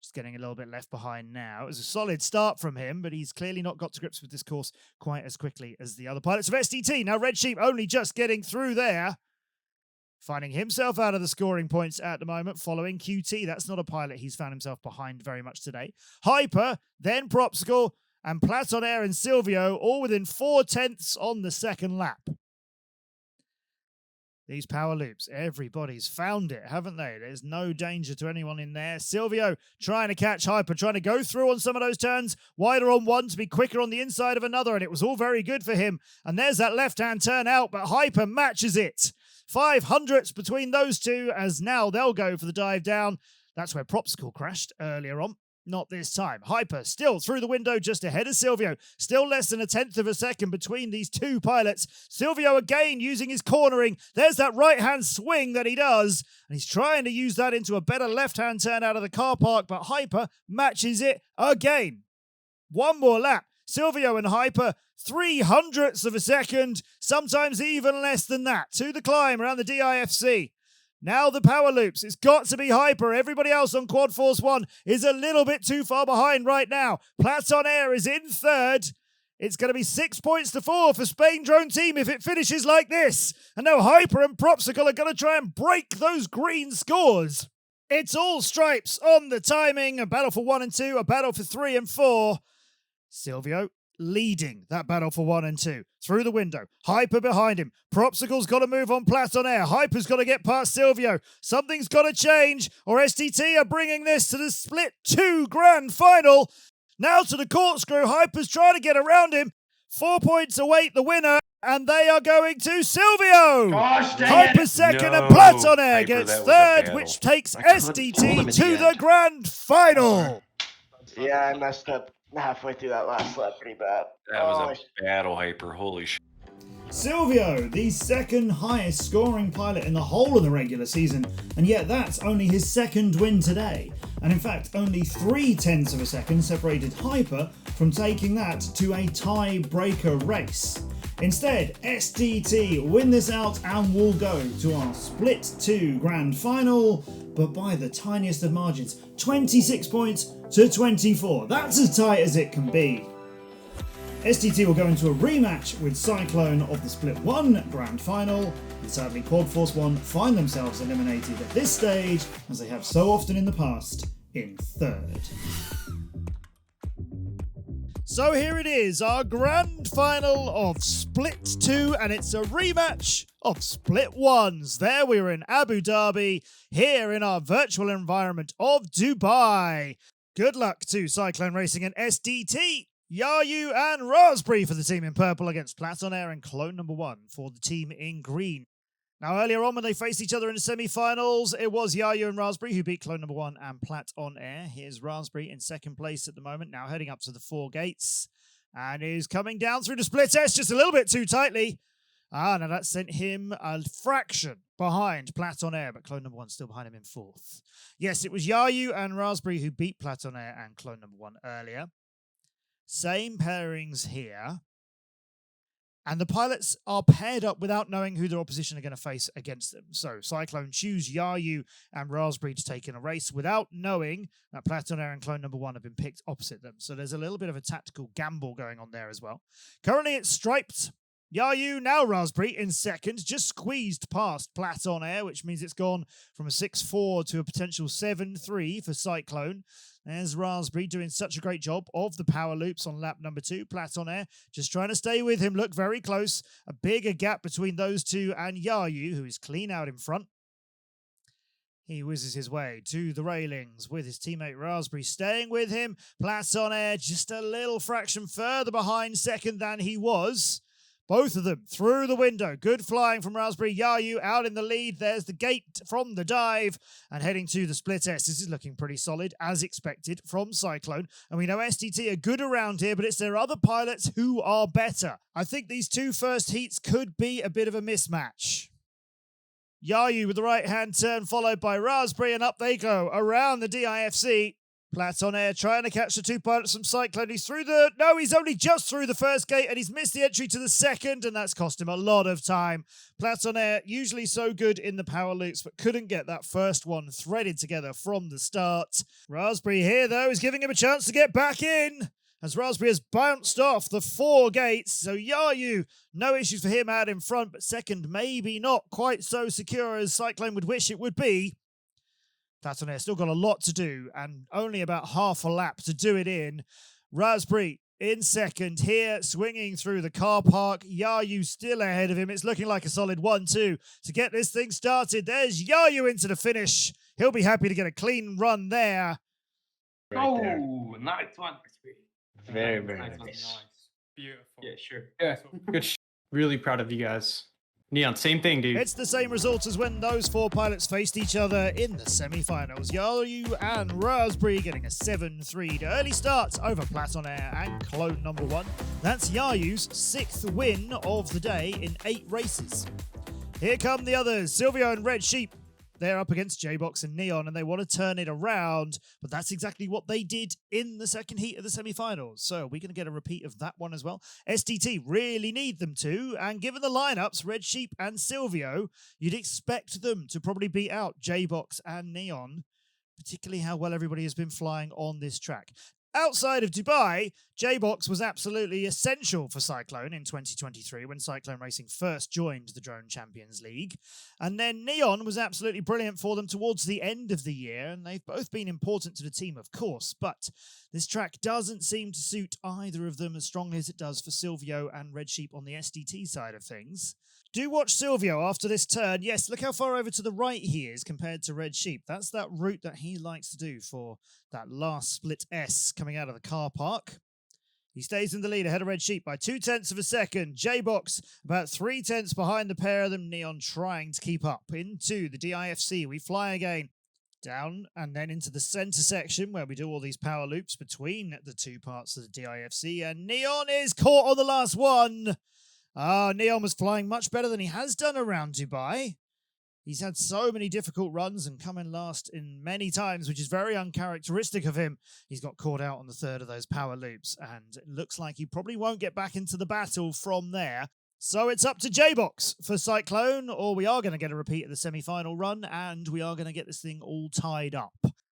Just getting a little bit left behind now. It was a solid start from him, but he's clearly not got to grips with this course quite as quickly as the other pilots of SDT. Now, Red Sheep only just getting through there. Finding himself out of the scoring points at the moment, following QT. That's not a pilot he's found himself behind very much today. Hyper, then Propsicle, and Platon Air and Silvio, all within 4 tenths on the 2nd lap. These power loops, everybody's found it, haven't they? There's no danger to anyone in there. Silvio trying to catch Hyper, trying to go through on some of those turns, wider on one to be quicker on the inside of another, and it was all very good for him. And there's that left-hand turn out, but Hyper matches it. 500ths between those two, as now they'll go for the dive down. That's where Propsicle crashed earlier on. Not this time. Hyper still through the window just ahead of Silvio. Still less than a 10th of a second between these 2 pilots. Silvio again using his cornering. There's that right-hand swing that he does. And he's trying to use that into a better left-hand turn out of the car park, but Hyper matches it again. 1 more lap. Silvio and Hyper, 300ths of a second, sometimes even less than that, to the climb around the DIFC. Now the power loops. It's got to be Hyper. Everybody else on Quad Force 1 is a little bit too far behind right now. Platon Air is in 3rd. It's going to be 6 points to 4 for Spain Drone Team if it finishes like this. And now Hyper and Propsicle are going to try and break those green scores. It's all stripes on the timing. A battle for 1 and 2, a battle for 3 and 4. Silvio leading that battle for 1 and 2. Through the window. Hyper behind him. Propsicle's got to move on Platon Air. Hyper's got to get past Silvio. Something's got to change, or STT are bringing this to the Split 2 grand final. Now to the corkscrew. Hyper's trying to get around him. 4 points await the winner, and they are going to Silvio. Gosh, dang Hyper it. second, No, and Platon Air Hyper, gets that was a third, battle. which takes I could've told him STT at the to the end. grand final. Yeah, I messed up halfway through that last lap pretty bad. That was a battle, Hyper. Holy shit. Silvio, the second highest scoring pilot in the whole of the regular season, and yet that's only his second win today. And in fact, only 0.3 of a second separated Hyper from taking that to a tie-breaker race. Instead, STT win this out and will go to our Split 2 grand final, but by the tiniest of margins, 26 points to 24. That's as tight as it can be. STT will go into a rematch with Cyclone of the Split 1 grand final, and sadly Quad Force 1 find themselves eliminated at this stage, as they have so often in the past, in third. So here it is, our grand final of Split 2, and it's a rematch of Split 1s. There we were in Abu Dhabi, here in our virtual environment of Dubai. Good luck to Cyclone Racing and SDT. Yayu and Raspberry for the team in purple against Platon Air and Clone number 1 for the team in green. Now, earlier on when they faced each other in the semi-finals, it was Yayu and Raspberry who beat Clone number 1 and Platon Air. Here's Raspberry in second place at the moment, now heading up to the 4 gates. And is coming down through the split S just a little bit too tightly. Now that sent him a fraction behind Platon Air, but Clone number 1 still behind him in 4th. Yes, it was Yayu and Raspberry who beat Platon Air and Clone number 1 earlier. Same pairings here. And the pilots are paired up without knowing who their opposition are going to face against them. So Cyclone choose Yayu and Raspberry to take in a race without knowing that Platon Air and Clone number 1 have been picked opposite them. So there's a little bit of a tactical gamble going on there as well. Currently it's striped. Yayu, now Raspberry in second, just squeezed past Platon Air, which means it's gone from a 6-4 to a potential 7-3 for Cyclone. There's Raspberry doing such a great job of the power loops on lap number 2. Platon Air just trying to stay with him, look very close. A bigger gap between those two and Yayu, who is clean out in front. He whizzes his way to the railings with his teammate Raspberry staying with him. Platon Air just a little fraction further behind second than he was. Both of them through the window. Good flying from Raspberry. Yayu out in the lead. There's the gate from the dive and heading to the split S. This is looking pretty solid, as expected, from Cyclone. And we know STT are good around here, but it's their other pilots who are better. I think these two first heats could be a bit of a mismatch. Yayu with the right-hand turn, followed by Raspberry, and up they go around the DIFC. Platon Air trying to catch the two pilots from Cyclone. He's through the... No, he's only just through the first gate and he's missed the entry to the second, and that's cost him a lot of time. Platon Air, usually so good in the power loops, but couldn't get that first one threaded together from the start. Raspberry here, though, is giving him a chance to get back in, as Raspberry has bounced off the 4 gates. So Yayu, no issues for him out in front, but second maybe not quite so secure as Cyclone would wish it would be. Platon Air still got a lot to do and only about half a lap to do it in. Raspberry in second here, swinging through the car park. Yayu still ahead of him. It's looking like a solid 1-2 to get this thing started. There's Yayu into the finish. He'll be happy to get a clean run there. Right there. Nice one. Very, very nice. nice. Beautiful. Yeah, sure. Yeah, good. Really proud of you guys. Neon, same thing, dude. It's the same result as when those 4 pilots faced each other in the semi-finals. Yayu and Raspberry getting a 7-3 to early starts over Platon Air and Clone number 1. That's Yayu's 6th win of the day in 8 races. Here come the others, Silvio and Red Sheep. They're up against J-Box and Neon, and they want to turn it around, but that's exactly what they did in the second heat of the semi-finals. So are we going to get a repeat of that one as well? STT really need them to, and given the lineups, Red Sheep and Silvio, you'd expect them to probably beat out J-Box and Neon, particularly how well everybody has been flying on this track. Outside of Dubai, J-Box was absolutely essential for Cyclone in 2023 when Cyclone Racing first joined the Drone Champions League. And then Neon was absolutely brilliant for them towards the end of the year, and they've both been important to the team, of course. But this track doesn't seem to suit either of them as strongly as it does for Silvio and Red Sheep on the SDT side of things. Do watch Silvio after this turn. Yes, look how far over to the right he is compared to Red Sheep. That's that route that he likes to do for that last split S coming out of the car park. He stays in the lead ahead of Red Sheep by 0.2 of a second. J-Box about 0.3 behind the pair of them. Neon trying to keep up into the DIFC. We fly again down and then into the center section where we do all these power loops between the two parts of the DIFC. And Neon is caught on the last one. Neon was flying much better than he has done around Dubai. He's had so many difficult runs and come in last in many times, which is very uncharacteristic of him. He's got caught out on the third of those power loops, and it looks like he probably won't get back into the battle from there. So it's up to J-Box for Cyclone, or we are going to get a repeat of the semi-final run, and we are going to get this thing all tied up.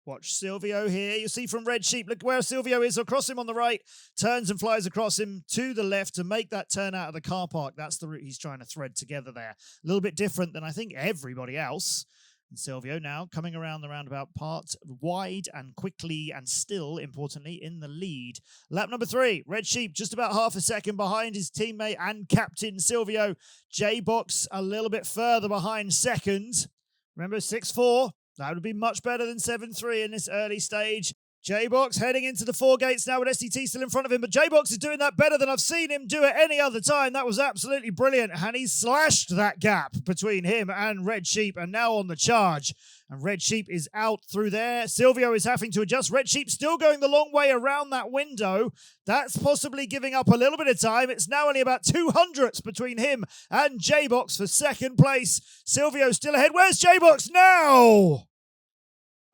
Watch Silvio here. You see from Red Sheep, look where Silvio is across him on the right. Turns and flies across him to the left to make that turn out of the car park. That's the route he's trying to thread together there. A little bit different than I think everybody else. And Silvio now coming around the roundabout part wide and quickly and still, importantly, in the lead. Lap number 3, Red Sheep just about half a second behind his teammate and captain Silvio. J-Box a little bit further behind second. Remember, 6-4. That would be much better than 7-3 in this early stage. J-Box heading into the 4 gates now with SDT still in front of him, but J-Box is doing that better than I've seen him do at any other time. That was absolutely brilliant, and he slashed that gap between him and Red Sheep, and now on the charge. And Red Sheep is out through there. Silvio is having to adjust. Red Sheep still going the long way around that window. That's possibly giving up a little bit of time. It's now only about 200ths between him and J-Box for second place. Silvio still ahead. Where's J-Box now?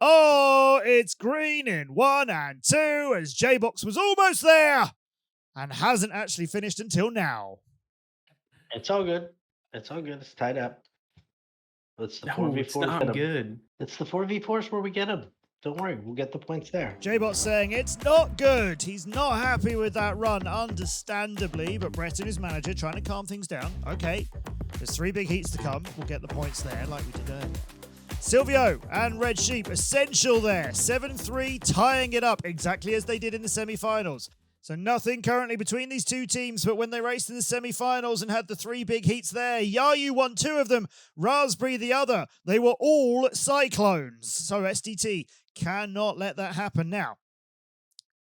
Oh, it's green in 1 and 2 as J-Box was almost there and hasn't actually finished until now. It's all good. It's all good. It's tied up. It's the No, 4v4s. it's not good. It's the 4v4s where we get them. Don't worry, we'll get the points there. J-Bot's saying it's not good. He's not happy with that run, understandably, but Brett and his manager trying to calm things down. Okay, there's 3 big heats to come. We'll get the points there like we did earlier. Silvio and Red Sheep, essential there. 7-3, tying it up exactly as they did in the semi-finals. So nothing currently between these two teams, but when they raced in the semi-finals and had the 3 big heats there, Yayu won 2 of them, Raspberry the other. They were all Cyclones. So SDT cannot let that happen now.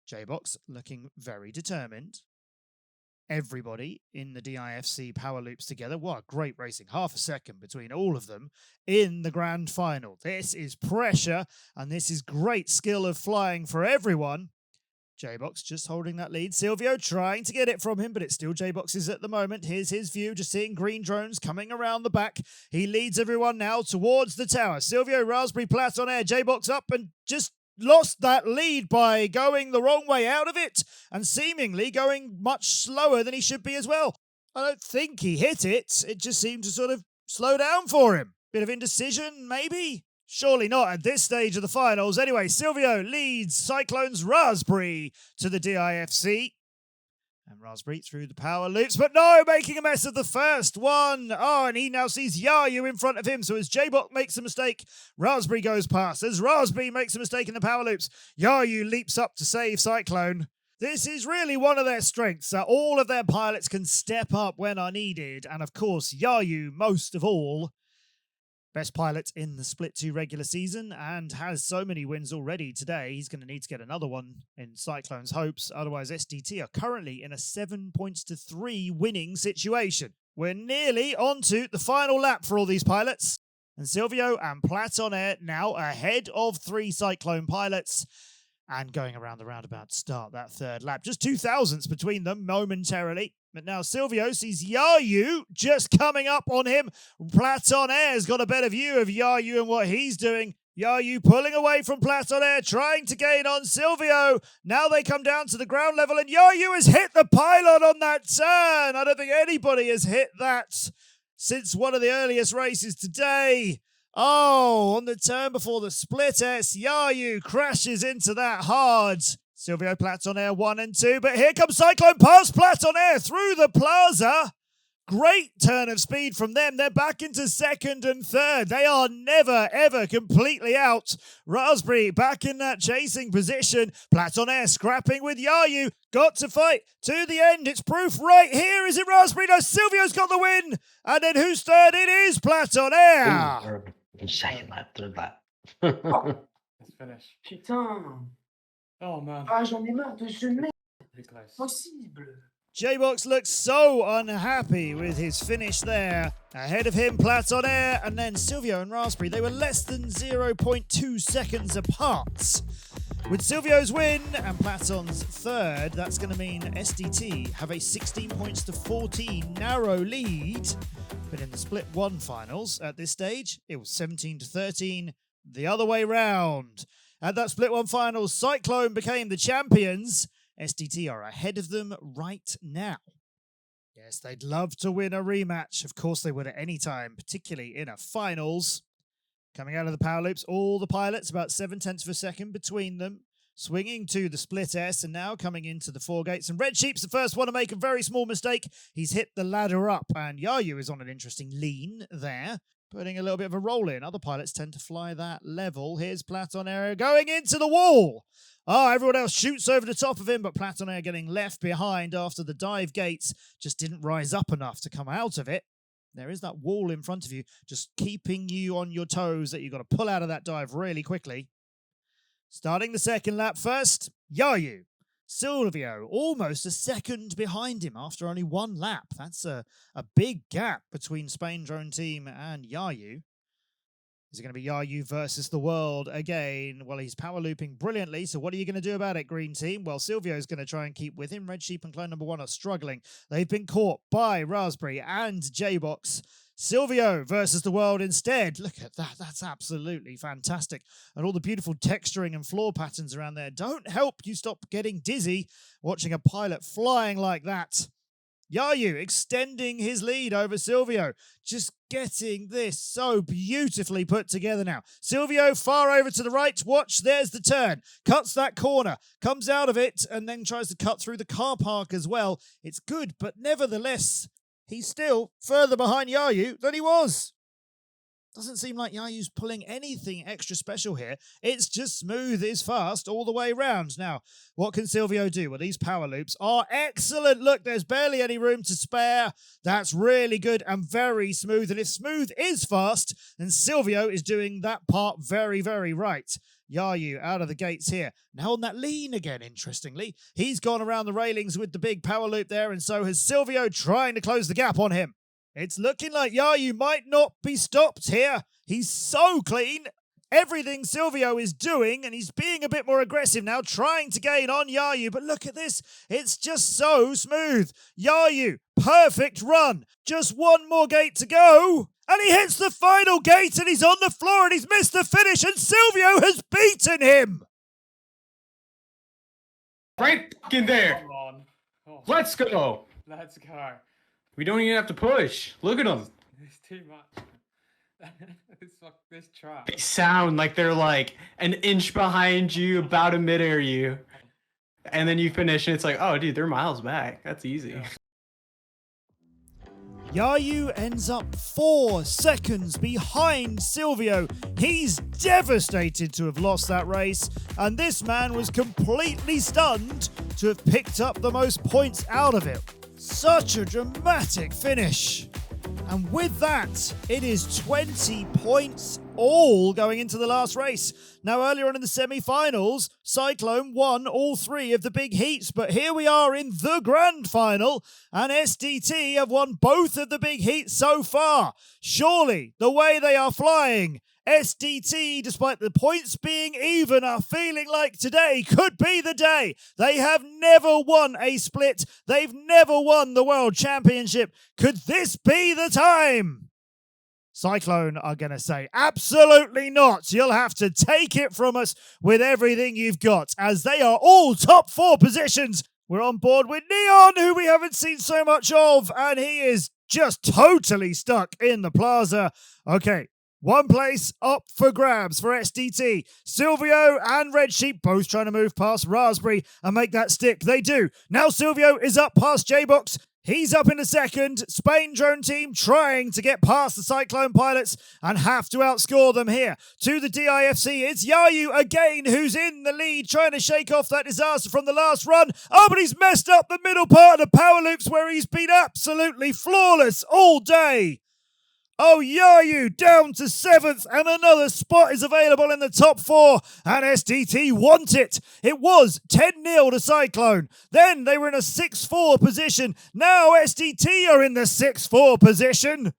J-Box looking very determined. Everybody in the DIFC power loops together. What great racing. Half a second between all of them in the grand final. This is pressure, and this is great skill of flying for everyone. J-Box just holding that lead. Silvio trying to get it from him, but it's still J-Box's at the moment. Here's his view, just seeing green drones coming around the back. He leads everyone now towards the tower. Silvio, Raspberry, Plat on air. J-Box up and just lost that lead by going the wrong way out of it and seemingly going much slower than he should be as well. I don't think he hit it. It just seemed to sort of slow down for him. Bit of indecision, maybe? Surely not at this stage of the finals. Anyway, Silvio leads Cyclone's Raspberry to the DIFC. And Raspberry through the power loops, but no, making a mess of the first one. Oh, and he now sees Yayu in front of him. So as J-Bot makes a mistake, Raspberry goes past. As Raspberry makes a mistake in the power loops, Yayu leaps up to save Cyclone. This is really one of their strengths, that all of their pilots can step up when are needed. And of course, Yayu, most of all, best pilot in the Split 2 regular season and has so many wins already today. He's going to need to get another one in Cyclone's hopes. Otherwise, SDT are currently in a 7-3 winning situation. We're nearly onto the final lap for all these pilots. And Silvio and Plat on air now ahead of 3 Cyclone pilots. And going around the roundabout to start that third lap. Just 2,000ths between them momentarily. But now Silvio sees Yayu just coming up on him. Plat on air's got a better view of Yayu and what he's doing. Yayu pulling away from Plat on air, trying to gain on Silvio. Now they come down to the ground level, and Yayu has hit the pylon on that turn. I don't think anybody has hit that since one of the earliest races today. Oh, on the turn before the split S, Yayu crashes into that hard. Silvio Platon Air 1 and 2, but here comes Cyclone past Platon Air through the plaza. Great turn of speed from them. They're back into second and third. They are never, ever completely out. Raspberry back in that chasing position. Platon Air scrapping with Yayu. Got to fight to the end. It's proof right here. Is it Raspberry? No, Silvio's got the win. And then who's third? It is Platon Air. Second lap, third lap. Let's finish. Putain. Oh man. Ah, j'en ai marre de ce mec. Possible. J-Box looks so unhappy with his finish there. Ahead of him, Platon Air, and then Silvio and Raspberry. They were less than 0.2 seconds apart. With Silvio's win and Platon's third, that's going to mean SDT have a 16 points to 14 narrow lead. But in the Split 1 finals, at this stage, it was 17 to 13 the other way round. At that Split 1 finals, Cyclone became the champions. SDT are ahead of them right now. Yes, they'd love to win a rematch. Of course they would at any time, particularly in a finals. Coming out of the power loops, all the pilots, about 0.7 of a second between them. Swinging to the Split S and now coming into the 4 gates. And Red Sheep's the first one to make a very small mistake. He's hit the ladder up and Yayu is on an interesting lean there. Putting a little bit of a roll in. Other pilots tend to fly that level. Here's Platon Air going into the wall. Everyone else shoots over the top of him, but Platon Air getting left behind after the dive gates just didn't rise up enough to come out of it. There is that wall in front of you, just keeping you on your toes that you've got to pull out of that dive really quickly. Starting the second lap first, Yayu. Silvio, almost a second behind him after only 1 lap. That's a big gap between Spain Drone Team and Yayu. Is it going to be Yayu versus the world again? Well, he's power looping brilliantly, so what are you going to do about it, Green Team? Well, Silvio's going to try and keep with him. Red Sheep and Clone number 1 are struggling. They've been caught by Raspberry and J-Box. Silvio versus the world instead. Look at that. That's absolutely fantastic. And all the beautiful texturing and floor patterns around there don't help you stop getting dizzy watching a pilot flying like that. Yayu extending his lead over Silvio. Just getting this so beautifully put together now. Silvio far over to the right. Watch, there's the turn. Cuts that corner. Comes out of it and then tries to cut through the car park as well. It's good, but nevertheless, he's still further behind Yayu than he was. Doesn't seem like Yayu's pulling anything extra special here. It's just smooth is fast all the way round. Now, what can Silvio do? Well, these power loops are excellent. Look, there's barely any room to spare. That's really good and very smooth. And if smooth is fast, then Silvio is doing that part very, very right. Yayu out of the gates here. Now on that lean again, interestingly. He's gone around the railings with the big power loop there, and so has Silvio trying to close the gap on him. It's looking like Yayu might not be stopped here. He's so clean. Everything Silvio is doing, and he's being a bit more aggressive now, trying to gain on Yayu. But look at this. It's just so smooth. Yayu, perfect run. Just 1 more gate to go. And he hits the final gate, and he's on the floor, and he's missed the finish, and Silvio has beaten him. Right in there. Come on. Oh, Let's go. let's go. We don't even have to push. Look at them. It's too much. This trap. They sound like they're like an inch behind you, about a mid-air you. And then you finish and it's like, oh, dude, they're miles back. That's easy. Yeah. Yayu ends up 4 seconds behind Silvio. He's devastated to have lost that race, and this man was completely stunned to have picked up the most points out of it. Such a dramatic finish. And with that, it is 20 points all going into the last race. Now, earlier on in the semi-finals, Cyclone won all 3 of the big heats, but here we are in the grand final, and SDT have won both of the big heats so far. Surely, the way they are flying, SDT, despite the points being even, are feeling like today could be the day. They have never won a split. They've never won the World Championship. Could this be the time? Cyclone are going to say, absolutely not. You'll have to take it from us with everything you've got, as they are all top 4 positions. We're on board with Neon, who we haven't seen so much of, and he is just totally stuck in the plaza. Okay. One place up for grabs for SDT. Silvio and Red Sheep both trying to move past Raspberry and make that stick. They do. Now Silvio is up past J-Box. He's up in the second. Spain drone team trying to get past the Cyclone pilots and have to outscore them here. To the DIFC, it's Yayu again who's in the lead, trying to shake off that disaster from the last run. Oh, but he's messed up the middle part of the power loops where he's been absolutely flawless all day. Oh, Yayu down to 7th, and another spot is available in the top 4, and SDT want it. It was 10-0 to Cyclone. Then they were in a 6-4 position. Now SDT are in the 6-4 position.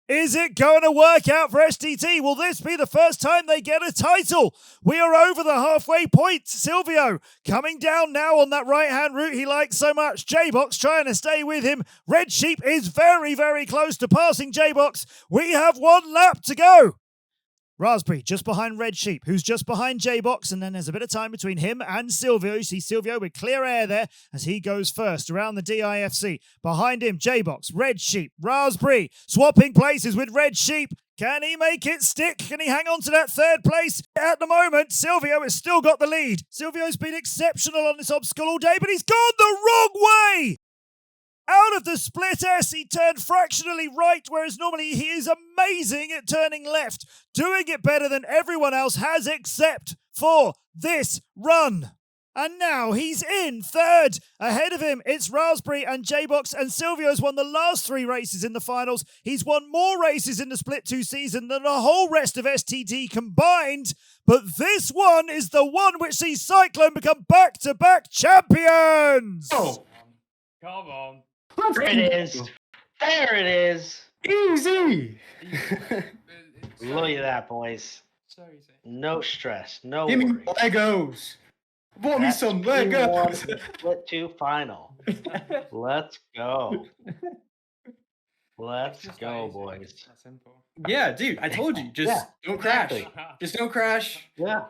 Is it going to work out for SDT? Will this be the first time they get a title? We are over the halfway point. Silvio coming down now on that right-hand route he likes so much. J-Box trying to stay with him. Red Sheep is very, very close to passing J-Box. We have 1 lap to go. Raspberry just behind Red Sheep, who's just behind J-Box, and then there's a bit of time between him and Silvio. You see Silvio with clear air there as he goes first around the DIFC. Behind him, J-Box, Red Sheep, Raspberry, swapping places with Red Sheep. Can he make it stick? Can he hang on to that 3rd place? At the moment, Silvio has still got the lead. Silvio's been exceptional on this obstacle all day, but he's gone the wrong way! Out of the split S, he turned fractionally right, whereas normally he is amazing at turning left, doing it better than everyone else has except for this run. And now he's in 3rd. Ahead of him, it's Raspberry and J-Box, and Silvio's won the last 3 races in the finals. He's won more races in the Split 2 season than the whole rest of STT combined. But this one is the one which sees Cyclone become back-to-back champions! Oh, Come on. there it is. There it is. Easy. Look at that, boys. So easy. No stress. No Give me worries. Legos. Want me That's some 2-1 Legos. in the Split 2 final. Let's go. Let's Just go, easy. boys. That's simple. Yeah, dude, I told you. Just Yeah, don't crash. exactly. Just don't crash. Yeah.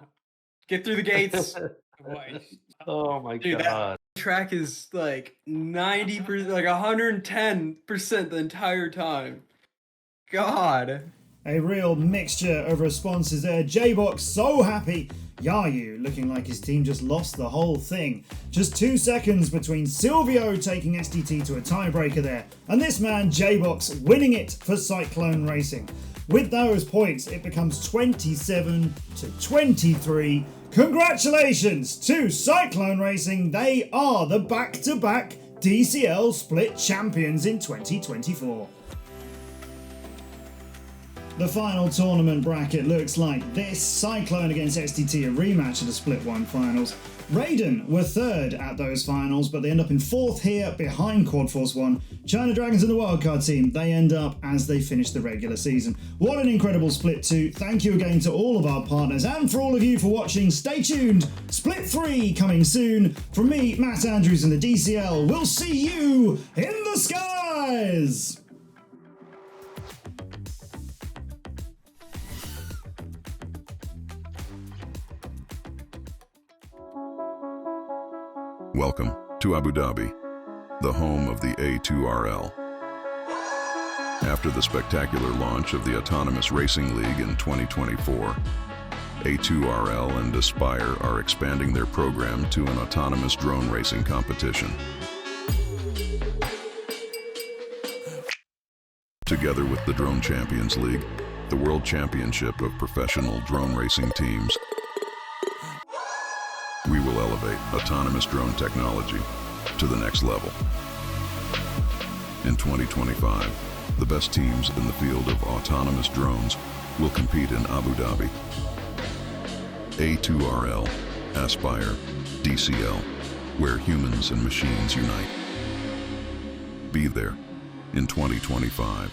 Get through the gates. Oh my Dude, god. that track is like 90%, like 110% the entire time. God. A real mixture of responses there. J-Box so happy. Yayu looking like his team just lost the whole thing. Just 2 seconds between Silvio taking SDT to a tiebreaker there, and this man J-Box winning it for Cyclone Racing. With those points, it becomes 27 to 23. Congratulations to Cyclone Racing. They are the back-to-back DCL Split champions in 2024. The final tournament bracket looks like this. Cyclone against SDT, a rematch of the Split 1 finals. Raiden were 3rd at those finals, but they end up in 4th here behind Quad Force 1. China Dragons and the Wildcard Team, they end up as they finish the regular season. What an incredible Split 2. Thank you again to all of our partners and for all of you for watching. Stay tuned. Split 3 coming soon. From me, Matt Andrews and the DCL. We'll see you in the skies! Welcome to Abu Dhabi, the home of the A2RL. After the spectacular launch of the Autonomous Racing League in 2024, A2RL and Aspire are expanding their program to an autonomous drone racing competition. Together with the Drone Champions League, the World Championship of Professional Drone Racing Teams, we will elevate autonomous drone technology to the next level. In 2025, the best teams in the field of autonomous drones will compete in Abu Dhabi. A2RL, Aspire, DCL, where humans and machines unite. Be there in 2025.